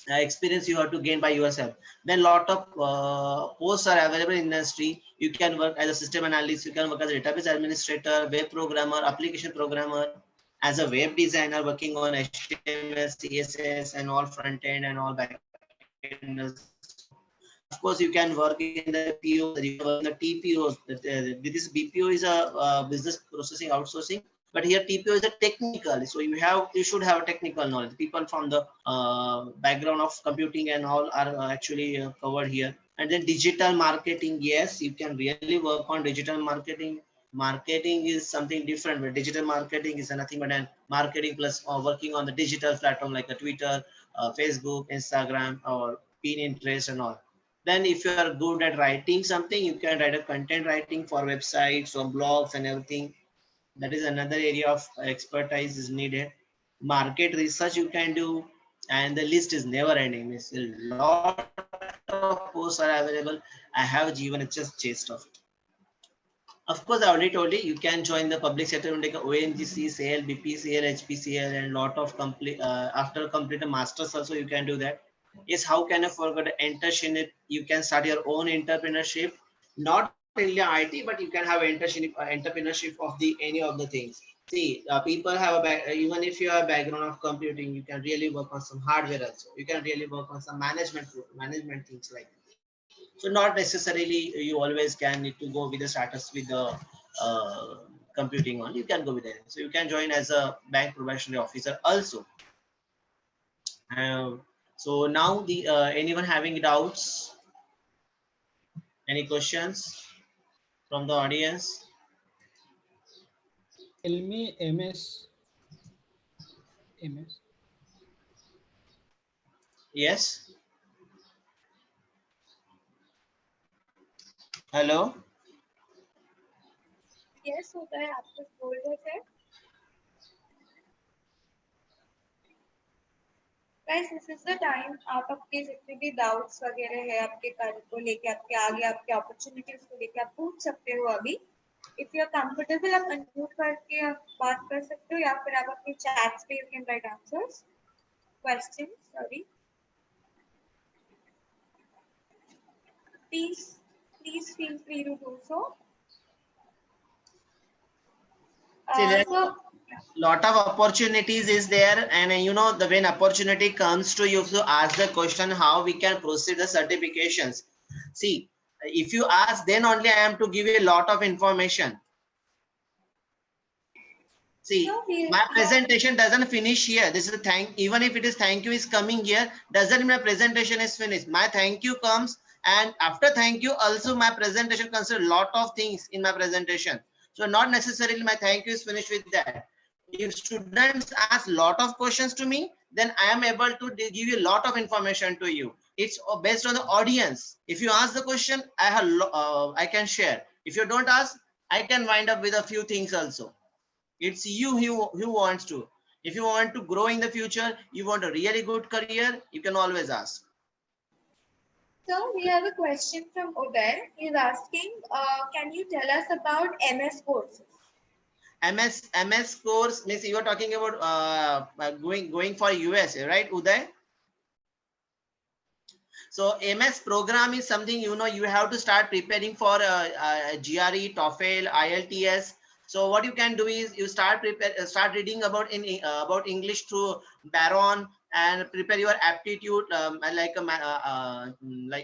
experience you have to gain by yourself. Then lot of posts are available in industry. You can work as a system analyst, you can work as a database administrator, web programmer, application programmer, as a web designer working on HTML, CSS and all front end and all back end. Of course you can work in the PO, the TPOs. This BPO is a business processing outsourcing, but here TPO is a technical, so you should have a technical knowledge. People from the background of computing and all are actually covered here. And then digital marketing, yes, you can really work on digital marketing. Marketing is something different, but digital marketing is nothing but an marketing plus working on the digital platform like a Twitter, Facebook, Instagram, or Pinterest and all. Then if you are good at writing something, you can write a content writing for websites or blogs and everything. That is another area of expertise is needed. Market research you can do, and the list is never ending. It's a lot of posts are available. I have given just chest of it. Of course, I already told you, you can join the public sector like ONGC, CL, BPCL, HPCL, and lot of complete after complete a master's also you can do that. Yes, how can I forget internship? You can start your own entrepreneurship, not only IT, but you can have entrepreneurship of the any of the things. See, people have a even if you have a background of computing, you can really work on some hardware also. You can really work on some management things like that. So not necessarily you always can need to go with the status with the computing on. You can go with it. So you can join as a bank probationary officer also. So now the anyone having doubts, any questions from the audience? Tell me MS. Yes, hello. Yes, होता है, आप कुछ बोल रहे थे? Guys, this is the time. आप आपके जितने भी doubts वगैरह है आपके कार्य को लेके, आपके आगे आपके opportunities को लेके आप पूछ सकते हो अभी. If you are comfortable, आप unmute करके आप बात कर सकते हो, या फिर आप अपने chats पे you can write answers, questions. Sorry. Please feel free to do so. See, there So lot of opportunities is there, and you know, the when opportunity comes to you to ask the question how we can proceed the certifications. See, if you ask, then only I am to give you a lot of information. See, my presentation doesn't finish here. This is a thank, even if it is thank you is coming here, doesn't mean my presentation is finished. My thank you comes, and after thank you also my presentation considers a lot of things in my presentation. So not necessarily my thank you is finished with that. If students ask lot of questions to me, then I am able to give you a lot of information to you. It's based on the audience. If you ask the question, I can share. If you don't ask, I can wind up with a few things also. It's you who wants to. If you want to grow in the future, you want a really good career, you can always ask. So we have a question from Uday. He's asking, can you tell us about MS courses? MS course means you are talking about going for US, right, Uday? So MS program is something, you know, you have to start preparing for GRE, TOEFL, IELTS. So what you can do is you start reading about English through Baron, and prepare your aptitude, like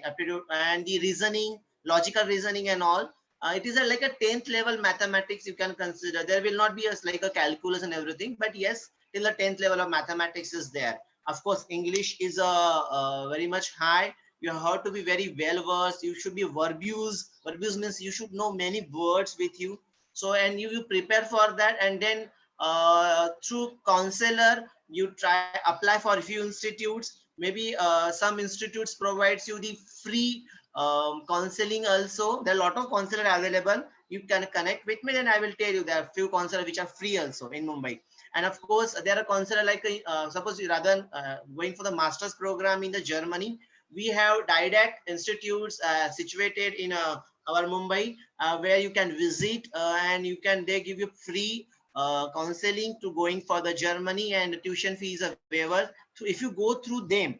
aptitude and the reasoning, logical reasoning and all. It is like a 10th level mathematics you can consider. There will not be like a calculus and everything, but yes, till the 10th level of mathematics is there. Of course, English is very much high. You have to be very well versed. You should be verbose. Verbose means you should know many words with you. So, and you prepare for that, and then through counselor, you apply for a few institutes. Maybe some institutes provides you the free counseling also. There are a lot of counselor available. You can connect with me, and I will tell you there are few counselors which are free also in Mumbai. And of course, there are counselor like suppose you rather going for the master's program in the Germany, we have DIDAC institutes situated in our Mumbai, where you can visit and they give you free counseling to going for the Germany, and the tuition fees are waiver. So if you go through them,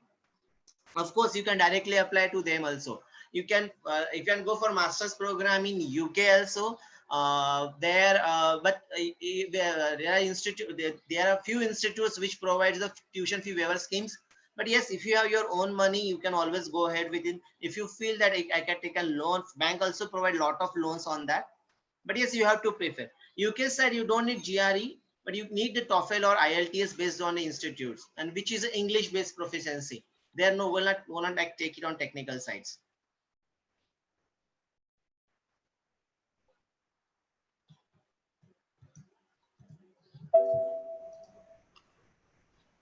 of course you can directly apply to them also. You can go for master's program in UK also. There are a few institutes which provides the tuition fee waiver schemes. But yes, if you have your own money, you can always go ahead with it. If you feel that I can take a loan, bank also provide a lot of loans on that. But yes, you have to prefer. UK side, you don't need GRE, but you need the TOEFL or IELTS based on the institutes, and which is English based proficiency. There will not like take it on technical sides.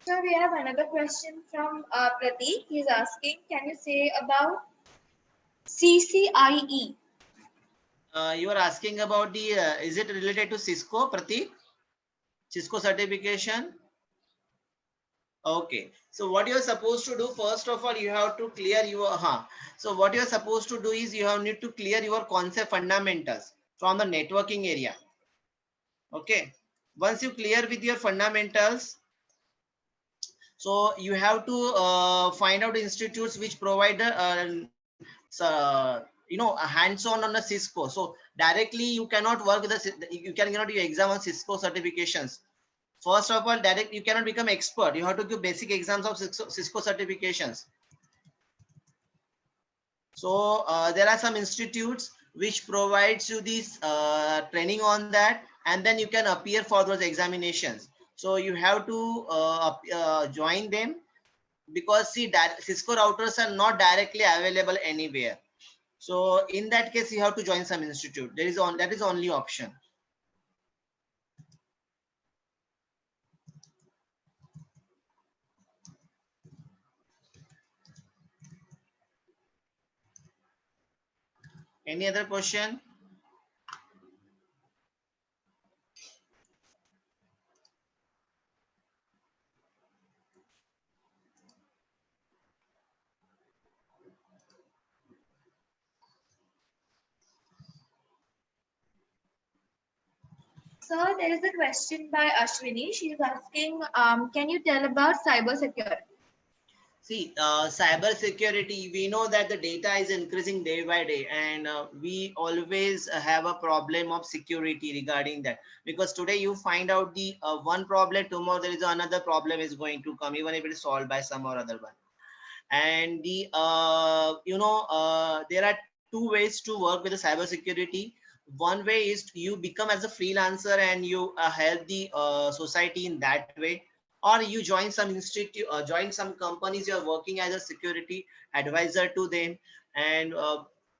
So we have another question from Prateek. He's asking, can you say about CCIE? You are asking about the, is it related to Cisco, Prateek? Cisco certification? Okay. So what you're supposed to do, first of all, you have to clear your, so what you're supposed to do is you need to clear your concept fundamentals from the networking area. Okay. Once you clear with your fundamentals, so you have to find out institutes which provide a hands-on on the Cisco. So directly you cannot work with you cannot do exam on Cisco certifications. First of all, you cannot become expert. You have to give basic exams of Cisco certifications. So there are some institutes which provides you this training on that, and then you can appear for those examinations. So you have to join them. because see that Cisco routers are not directly available anywhere. So in that case, you have to join some institute. That is only option. Any other question? Sir, there is a question by Ashwini. She is asking, can you tell about cyber security? See, cyber security, we know that the data is increasing day by day, and we always have a problem of security regarding that, because today you find out the one problem, tomorrow there is another problem is going to come, even if it is solved by some or other one. And the there are two ways to work with the cyber security. One way is you become as a freelancer and you help the society in that way, or you join some institute, join some companies, you are working as a security advisor to them, and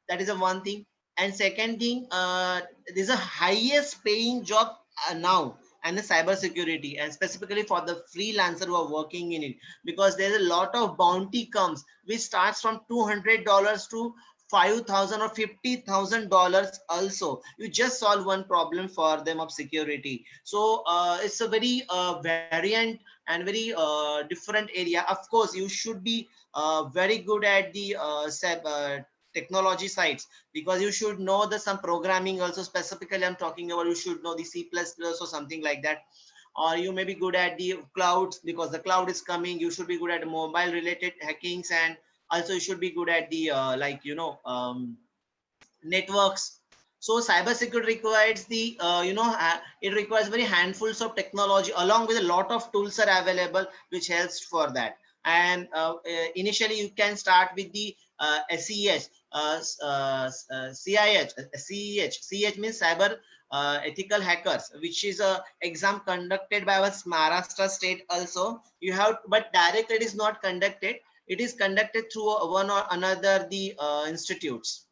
that is a one thing. And second thing, this is a highest paying job now, and the cyber security, and specifically for the freelancer who are working in it, because there's a lot of bounty comes which starts from $200 to $5,000 or $50,000 also. You just solve one problem for them of security. So it's a very variant and very different area. Of course, you should be very good at the technology sides, because you should know the some programming also. Specifically, I'm talking about you should know the C++ or something like that, or you may be good at the clouds, because the cloud is coming. You should be good at mobile related hackings, and also you should be good at the networks. So cybersecurity requires the it requires very handfuls of technology, along with a lot of tools are available which helps for that. And initially you can start with the SEH, CEH means cyber ethical hackers, which is a exam conducted by our Maharashtra state also. You have, but directly it is not conducted. It is conducted through one or another the institutes.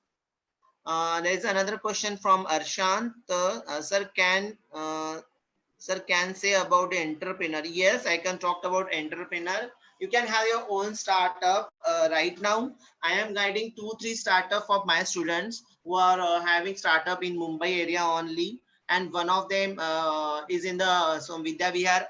There is another question from Arshant. Sir, can say about the entrepreneur? Yes, I can talk about entrepreneur. You can have your own startup. Right now, I am guiding 2-3 startup of my students who are having startup in Mumbai area only, and one of them is in the Vidya Vihar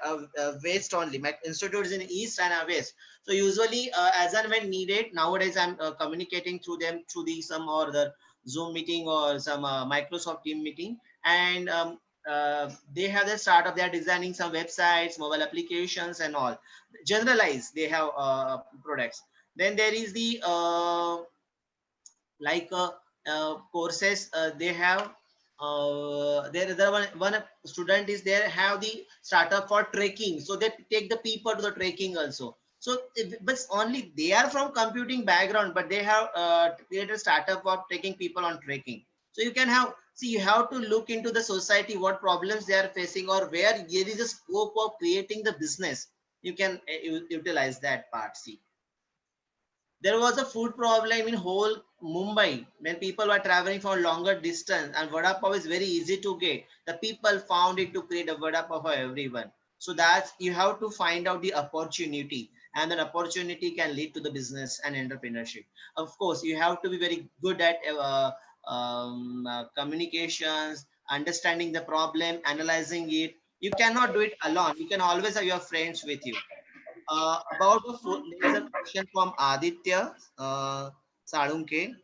west only. My institute is in east and west. So usually, as and when needed, nowadays I'm communicating through them through the some or the Zoom meeting or some Microsoft Team meeting, and they have their startup. They are designing some websites, mobile applications, and all. Generalize, they have products. Then there is the courses they have. There one student is there have the startup for trekking, so they take the people to the trekking also. So but only they are from computing background, but they have created a startup for taking people on trekking. So you can have, see, you have to look into the society, what problems they are facing, or where there is a scope of creating the business. You can utilize that part. See, there was a food problem in whole Mumbai when people were traveling for a longer distance, and vada pav is very easy to get. The people found it to create a vada pav for everyone. So that's, you have to find out the opportunity, and that opportunity can lead to the business and entrepreneurship. Of course, you have to be very good at communications, understanding the problem, analyzing it. You cannot do it alone. You can always have your friends with you. About the full, there is a question from Aditya Salunke.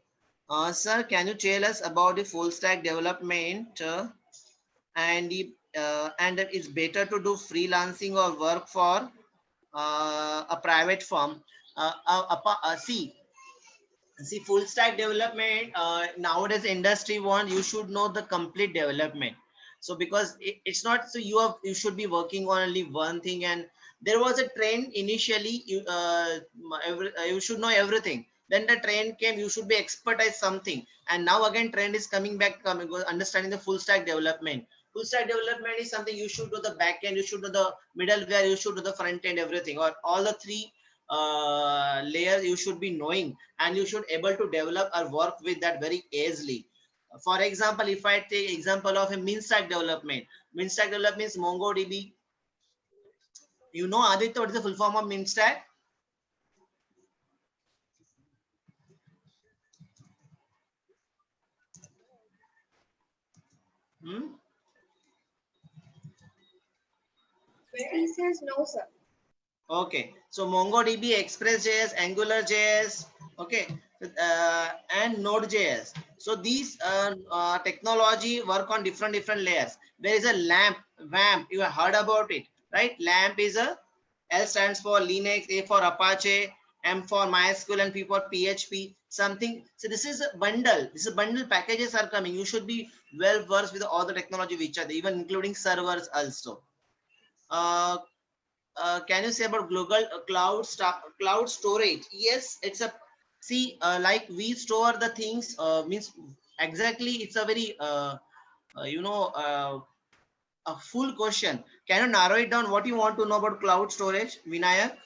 Sir, can you tell us about the full stack development and that it's better to do freelancing or work for a private firm? See, full stack development nowadays industry want you should know the complete development. So because it's not so you should be working on only one thing. And there was a trend initially, you should know everything. Then the trend came, you should be expert at something. And now again trend is coming back, understanding the full stack development. Full stack development is something you should do the back end, you should do the middleware, you should do the front end, everything, or all the three layer you should be knowing, and you should able to develop or work with that very easily. For example, if I take example of a MinStack development, MinStack development means MongoDB. You know, Aditya, what is the full form of MinStack? He says no, sir. Okay, so MongoDB, Express.js, AngularJS, okay, and Node.js. So these technology work on different layers. There is a LAMP, WAMP. You have heard about it, right? LAMP is a L stands for Linux, A for Apache, M for MySQL, and P for PHP. Something. So this is a bundle. This is a bundle. Packages are coming. You should be well versed with all the technology which are there, even including servers also. Can you say about global cloud storage? Yes, it's a like we store the things, means exactly it's a very a full question. Can you narrow it down what you want to know about cloud storage, Vinayak?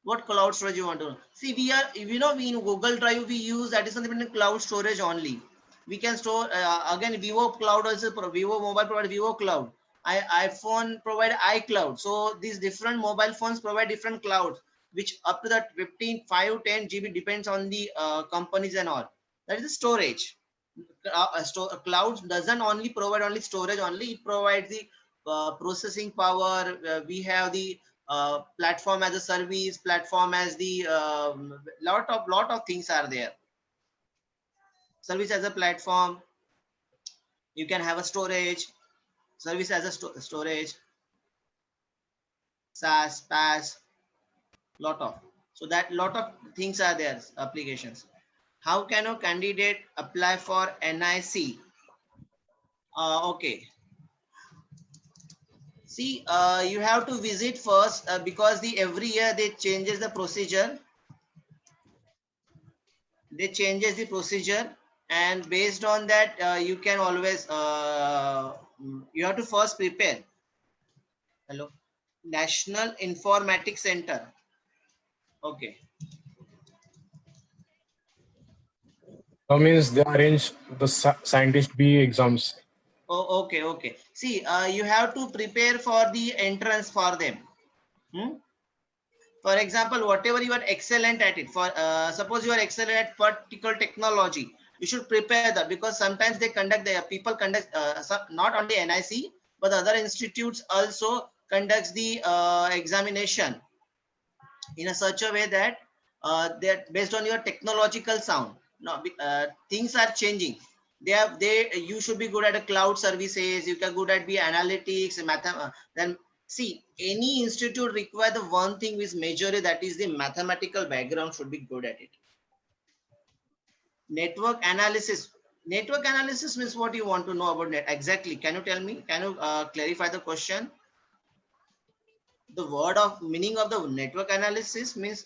What cloud storage you want to know? See, we in Google Drive we use that is something in cloud storage only. We can store again. Vivo Cloud also Vivo Mobile provide Vivo Cloud. iPhone provide iCloud. So these different mobile phones provide different clouds, which up to that 15, 5, 10 GB depends on the companies and all. That is the storage. Cloud doesn't only provide only storage only. It provides the processing power. We have the platform as a service, platform as the lot of things are there. Service as a platform. You can have a storage. Service as a storage. SaaS, PaaS. Lot of. So that lot of things are there. Applications. How can a candidate apply for NIC? Okay. See, you have to visit first because every year they changes the procedure. They changes the procedure, and based on that, you can always you have to first prepare. Hello, National Informatics Center. Okay. That means they arrange the scientist B exams. Oh, okay. See, you have to prepare for the entrance for them. For example, whatever you are excellent at it, for suppose you are excellent at particular technology, you should prepare that, because sometimes they conduct people conduct not only NIC but other institutes also conducts the examination in a such a way that they're based on your technological sound. Now things are changing. You should be good at a cloud services. You can good at the analytics, then see, any institute require the one thing is majorly, that is the mathematical background should be good at it. Network analysis. Network analysis means what you want to know about net exactly. Can you tell me? Can you clarify the question? The word of meaning of the network analysis means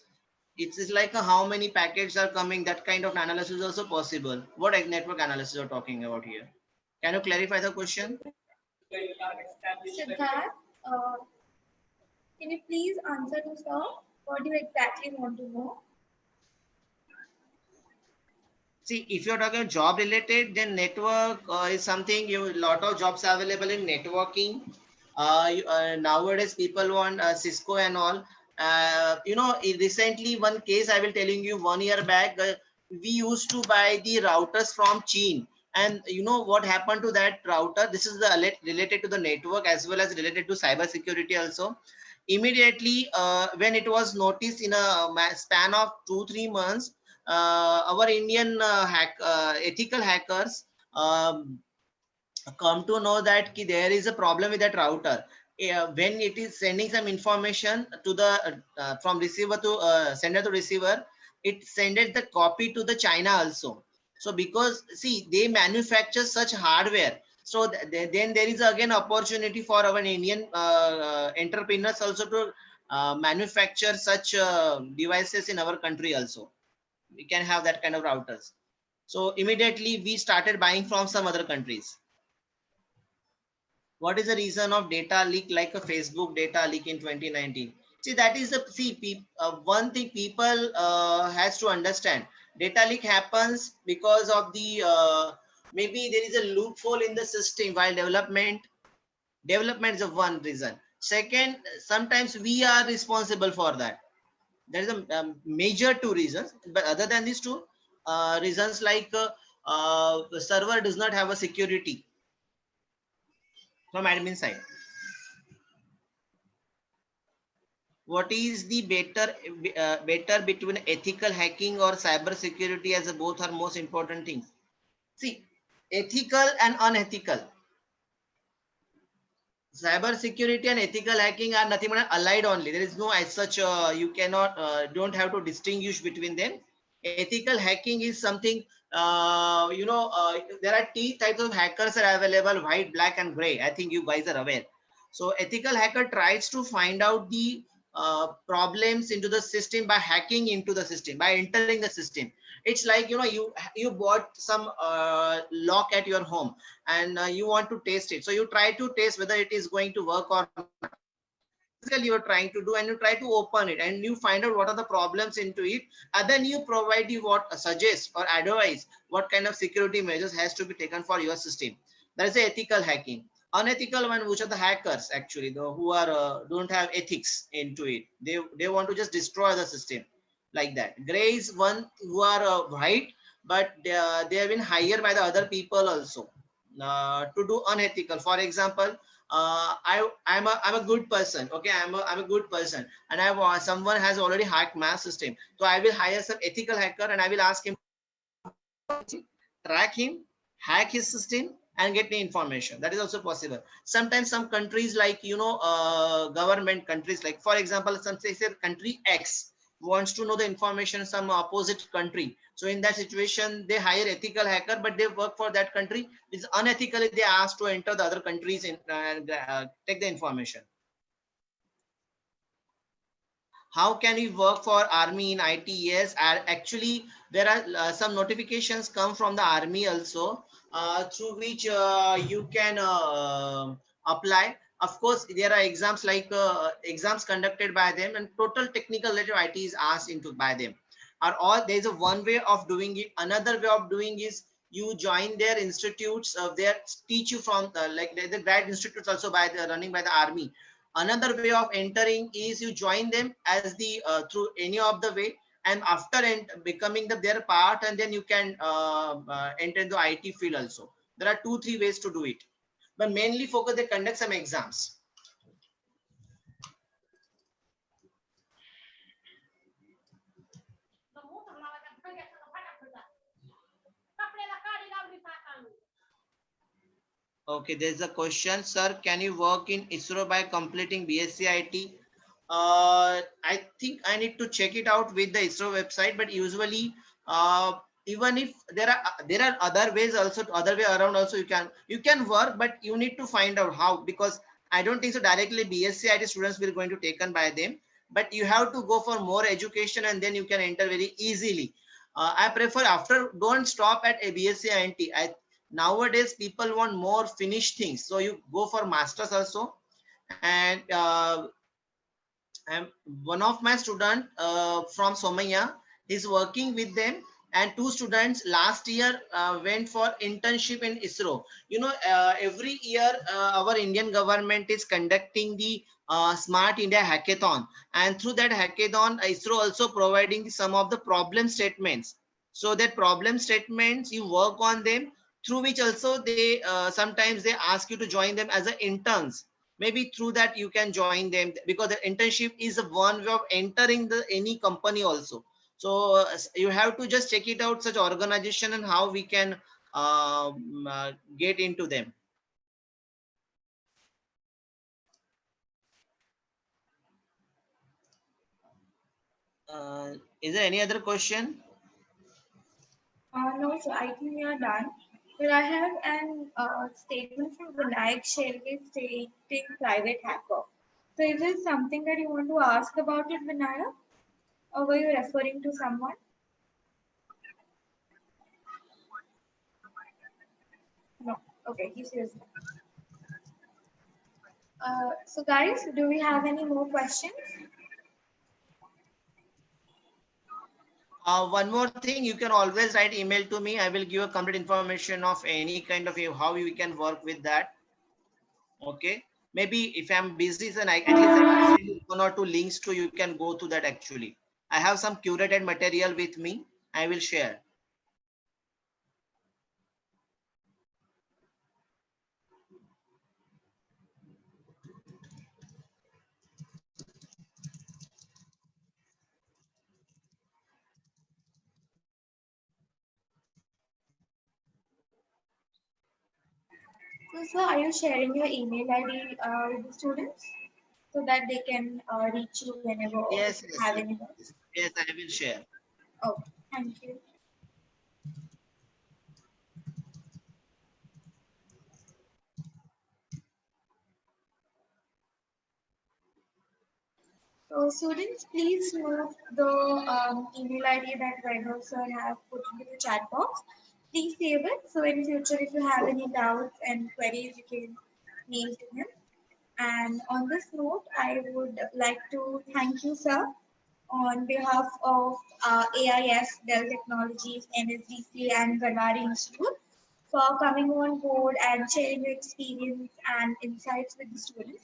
it is like how many packets are coming. That kind of analysis is also possible. What network analysis are talking about here? Can you clarify the question? Siddharth, can you please answer to sir? What do you exactly want to know? See, if you're talking job related, then network is something lot of jobs are available in networking. Nowadays people want Cisco and all. Recently one case I will telling you, 1 year back, we used to buy the routers from China. And you know what happened to that router? This is the related to the network as well as related to cyber security also. Immediately, when it was noticed in a span of 2-3 months, our Indian ethical hackers come to know that there is a problem with that router. When it is sending some information to the from receiver to sender to receiver, it sends the copy to the China also. So because see, they manufacture such hardware, so then there is again opportunity for our Indian entrepreneurs also to manufacture such devices in our country also. We can have that kind of routers. So immediately we started buying from some other countries. What is the reason of data leak, like a Facebook data leak in 2019? See, that is the one thing people has to understand. Data leak happens because of the maybe there is a loophole in the system while development is of one reason. Second, sometimes we are responsible for that. There is a major two reasons, but other than these two reasons, like the server does not have a security from admin side. What is the better between ethical hacking or cyber security, as both are most important things? See, ethical and unethical. Cyber security and ethical hacking are nothing but allied only. There is no as such you cannot don't have to distinguish between them. Ethical hacking is something there are T types of hackers are available: white, black, and gray. I think you guys are aware. So ethical hacker tries to find out the problems into the system by hacking into the system, by entering the system. It's like, you bought some lock at your home, and you want to test it. So you try to test whether it is going to work or not. You're trying to do, and you try to open it, and you find out what are the problems into it, and then you provide you what suggest or advise what kind of security measures has to be taken for your system. That is the ethical hacking. Unethical one, which are the hackers actually, who are don't have ethics into it. They want to just destroy the system, like that. Gray is one who are white, but they have been hired by the other people also to do unethical. For example, I'm a good person. Okay, I'm a good person, and I have someone has already hacked my system. So I will hire some ethical hacker, and I will ask him, track him, hack his system, and get the information. That is also possible. Sometimes some countries, like government countries, like for example, some say country X wants to know the information some opposite country. So in that situation, they hire ethical hacker, but they work for that country. It's unethically they ask to enter the other countries and take the information. How can we work for army in IT? Yes, actually there are some notifications come from the army also, through which you can apply. Of course, there are exams like exams conducted by them, and total technical related IT is asked into by them. Or there is a one way of doing it. Another way of doing is you join their institutes. They teach you from like the grad institutes also by the running by the army. Another way of entering is you join them as the through any of the way, and after becoming their part, and then you can enter into IT field also. There are 2-3 ways to do it, but mainly focus, they conduct some exams. Okay, there's a question, sir. Can you work in ISRO by completing BSc IT? I think I need to check it out with the ISRO website, but usually, even if there are other ways also, other way around also, you can work, but you need to find out how, because I don't think so directly BSc IT students will going to taken by them, but you have to go for more education, and then you can enter very easily. I prefer don't stop at a BSc IT. Nowadays people want more finished things, so you go for masters also. And one of my student from Somaya is working with them, and 2 students last year went for internship in ISRO. Every year our Indian government is conducting the Smart India Hackathon, and through that hackathon ISRO also providing some of the problem statements. So that problem statements, you work on them, through which also they sometimes they ask you to join them as interns. Maybe through that you can join them, because the internship is one way of entering any company also. So you have to just check it out, such organization, and how we can get into them. Is there any other question? No, so I think we are done. But I have an statement from Vinayak Shelke stating private hacker. So is this something that you want to ask about it, Vinayak? Or were you referring to someone? No. Okay, he says no. So guys, do we have any more questions? One more thing, you can always write email to me. I will give a complete information of any kind of how you can work with that. Okay. Maybe if I'm busy, then at least I can send you 1 or 2 links to you can go to that actually. I have some curated material with me. I will share. So sir, are you sharing your email ID with the students so that they can reach you whenever Yes, you yes, have yes, any doubts? yes, I will share. Oh, thank you. So students, please note the email ID that Vaibhav sir have put into the chat box. Please save it. So in future, if you have any doubts and queries, you can mail to him. And on this note, I would like to thank you, sir, on behalf of AIS, Dell Technologies, NSDC, and Galwari Institute for coming on board and sharing your experience and insights with the students.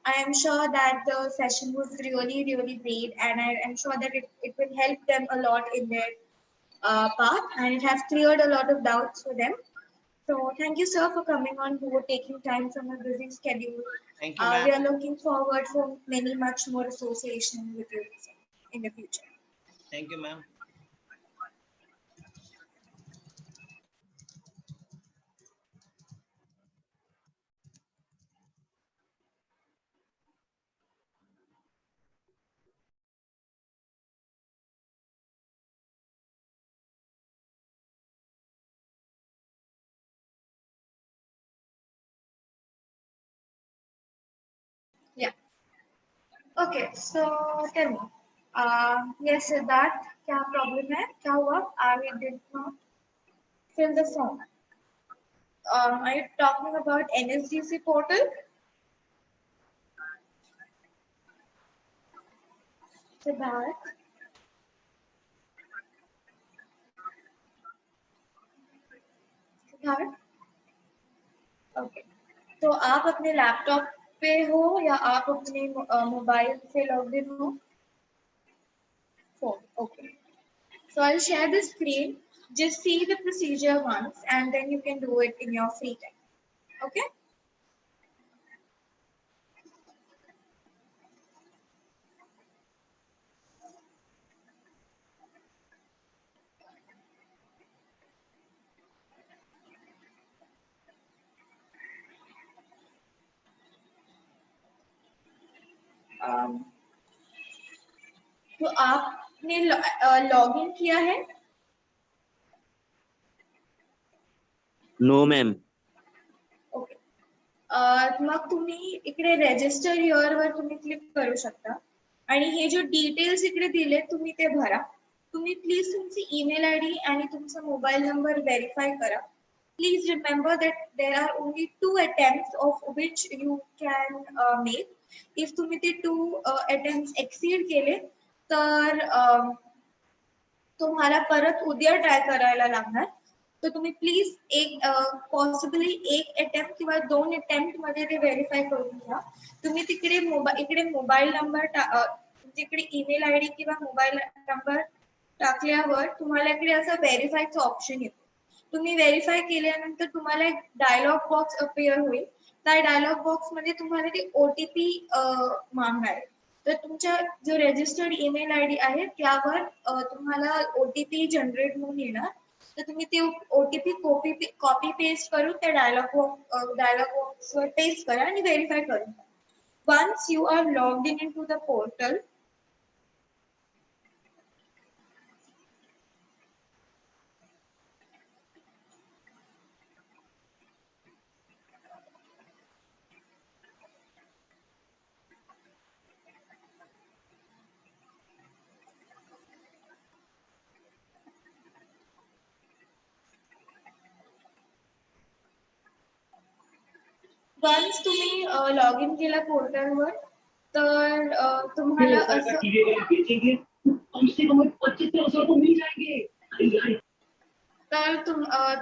I am sure that the session was really, really great, and I am sure that it will help them a lot in their path, and it has cleared a lot of doubts for them. So thank you, sir, for coming on board, taking time from a busy schedule. Thank you, We are ma'am. looking forward for many, much more association with you in the future. Thank you, ma'am. Yeah. Okay, so tell me. Yes, Siddharth, क्या problem है? क्या हुआ? I did not fill the form. Are you talking about NSDC portal? Siddharth, Siddharth. Okay. तो आप अपने laptop पे हो या आप अपने मोबाइल से लॉग इन हो? Phone. Okay. So I'll share the screen. Just see the procedure once, and then you can do it in your free time. Okay? Um, तो आपने लॉग इन किया है? No ma'am. ओके. मग तुम्ही इकडे register here वर तुम्ही click करू शकता आणि हे जो डिटेल्स इकडे दिले तुम्ही ते भरा. तुम्ही प्लीज तुमची ईमेल आयडी आणि तुमचा मोबाईल नंबर व्हेरीफाय करा. Please remember that there are only 2 attempts of which you can make. If तुम्ही ते 2 attempts exceed केले तर तुम्हाला परत उद्या ट्राय करायला लागणार. तर तुम्ही प्लीज एक पॉसिबली एक अटेम्प्ट किंवा 2 अटेम्प्ट मध्ये ते व्हेरीफाय करून घ्या. तुम्ही तिकडे इकडे मोबाईल नंबर तिकडे ईमेल आयडी किंवा मोबाईल नंबर टाकल्यावर तुम्हाला इकडे असं व्हेरीफायचं ऑप्शन येतो. तुम्ही व्हेरीफाय केल्यानंतर तुम्हाला एक डायलॉग बॉक्स अपिअर होईल. त्या डायलॉग बॉक्स मध्ये तुम्हाला ते ओटीपी मागणार आहे. तर तुमच्या जो रजिस्टर्ड ईमेल आयडी आहे त्यावर तुम्हाला ओटीपी जनरेट होऊन येणार. तर तुम्ही ते ओटीपी कॉपी पेस्ट करून त्या डायलॉग बॉक्सवर पेस्ट करा आणि व्हेरीफाय करून. Once you are logged in into the portal, once तुम्ही लॉग इन केला पोर्टलवर तर तुम्हाला असं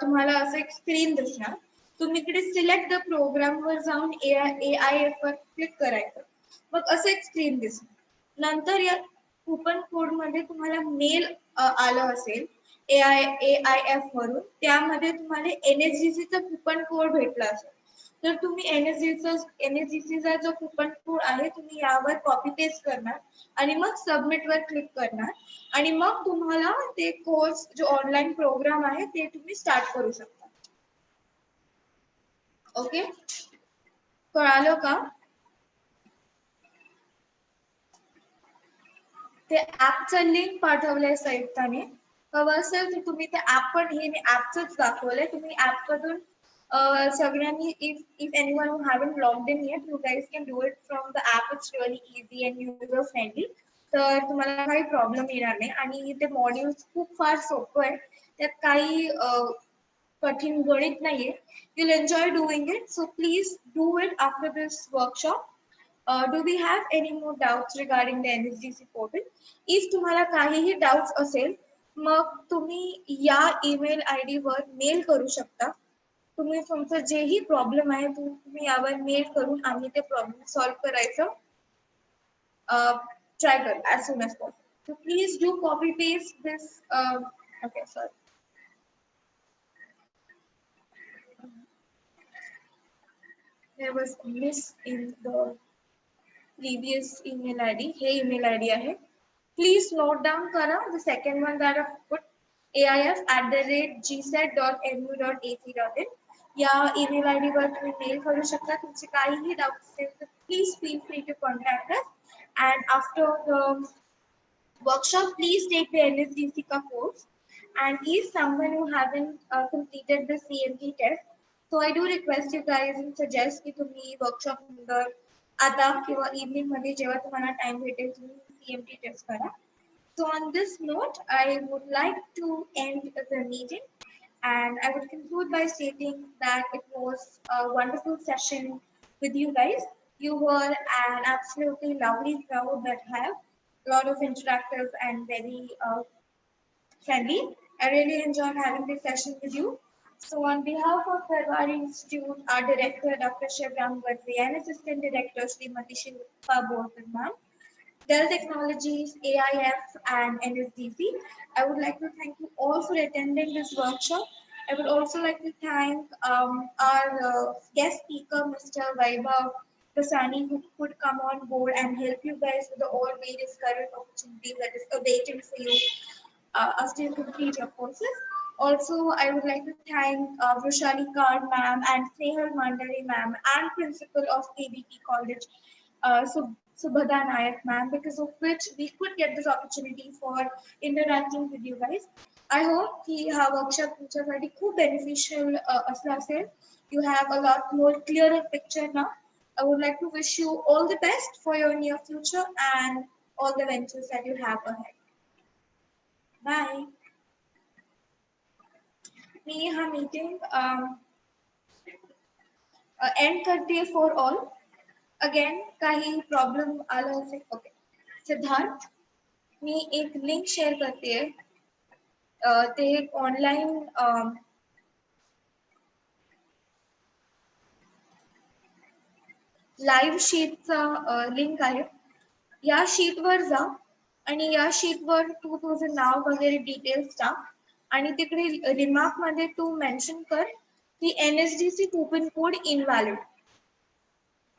तुम्हाला असं एक स्क्रीन दिसणार. तुम्ही इकडे सिलेक्ट द प्रोग्राम वर जाऊन AIF वर क्लिक करायचं. मग असं एक स्क्रीन दिसणार. नंतर या कुपन कोड मध्ये तुम्हाला मेल आलं असेल AIF वरून, त्यामध्ये तुम्हाला NSDC चा कुपन कोड भेटला असेल. तर तुम्ही NSDC चा जो कुपन कोड आहे तुम्ही यावर कॉपी पेस्ट करणार आणि मग सबमिट वर क्लिक करणार आणि मग तुम्हाला ते कोर्स जो ऑनलाईन प्रोग्राम आहे ते तुम्ही स्टार्ट करू शकता. ओके, कळालं का? ते ऍपचं लिंक पाठवलंय संयुक्ताने. हवं असेल तर तुम्ही ते ऍप पण, हे मी ऍपच दाखवलंय, तुम्ही ऍप मधून सगळ्यांनी if anyone who haven't logged in yet, you guys can do it from the app. It's really easy and user friendly. तर तुम्हाला काही प्रॉब्लेम येणार नाही आणि ते मॉड्यूल्स खूप फार सोपं आहे. त्यात काही कठीण गणित नाहीये. You'll enjoy doing it. So please do it after this workshop. Do we have any more doubts regarding the NSDC portal? If तुम्हाला काहीही डाउट्स असेल मग तुम्ही या ईमेल ID वर मेल करू शकता. तुम्ही तुमचं जेही प्रॉब्लेम आहे तुम्ही यावर मेल करून आम्ही ते प्रॉब्लेम सॉल्व्ह करायचं ट्राय करू as soon as possible. So please do copy paste this. Okay, sorry. There was a miss in the previous email ID. Hey, email ID आहे. Please note down करा the second one that I've put, aif@gset.mu.ac.in. या email ID वर तुम्ही mail करू शकता. तुमचे काहीही doubts असेल तर please feel free to contact us. And after the workshop, please take the NSDC का course. And if someone who haven't completed the CMT test, so I do request you guys and suggest की तुम्ही workshop नंतर आता किंवा evening मध्ये जेव्हा तुम्हाला time भेटेल तुम्ही CMT टेस्ट करा. So on this note, I would like to end the meeting and I would conclude by stating that it was a wonderful session with you guys. You were an absolutely lovely crowd that have a lot of interactive and very friendly. I really enjoyed having this session with you. So on behalf of Farwari Institute, our director, Dr. Shivram Gadri, and assistant director, Srimati Shilpa Borkar ma'am, Dell Technologies, AIF, and NSDC, I would like to thank you all for attending this workshop. I would also like to thank our guest speaker, Mr. Vaibhav Kasani, who could come on board and help you guys with the all various career opportunities that is awaiting for you after you complete your courses. Also, I would like to thank Vrushali Kar ma'am and Snehal Mandari ma'am and principal of KBP College, Subhada Nayak ma'am, because of which we could get this opportunity for interacting with you guys. I hope की हा workshop तुमच्यासाठी खूप beneficial असला असेल. You have a lot more clearer picture now. I would like to wish you all the best for your near future and all the ventures that you have ahead. Bye. मी हा meeting and करते for all. Again काही problem आला असेल. Okay Siddharth, मी एक link share करते. ते एक online live शीटचा link आहे. या शीटवर जा आणि या शीटवर तू तुझं नाव वगैरे डिटेल्स टाक आणि तिकडे रिमार्क मध्ये तू मेन्शन कर की NSDC कूपन कोड इनव्हॅलिड.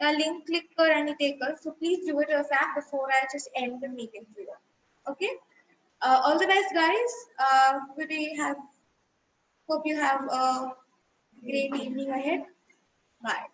या लिंक क्लिक कर आणि ते कर. So please do it ASAP before I just end the meeting for you. Okay, all the best guys. Hope you have a great evening ahead. Bye.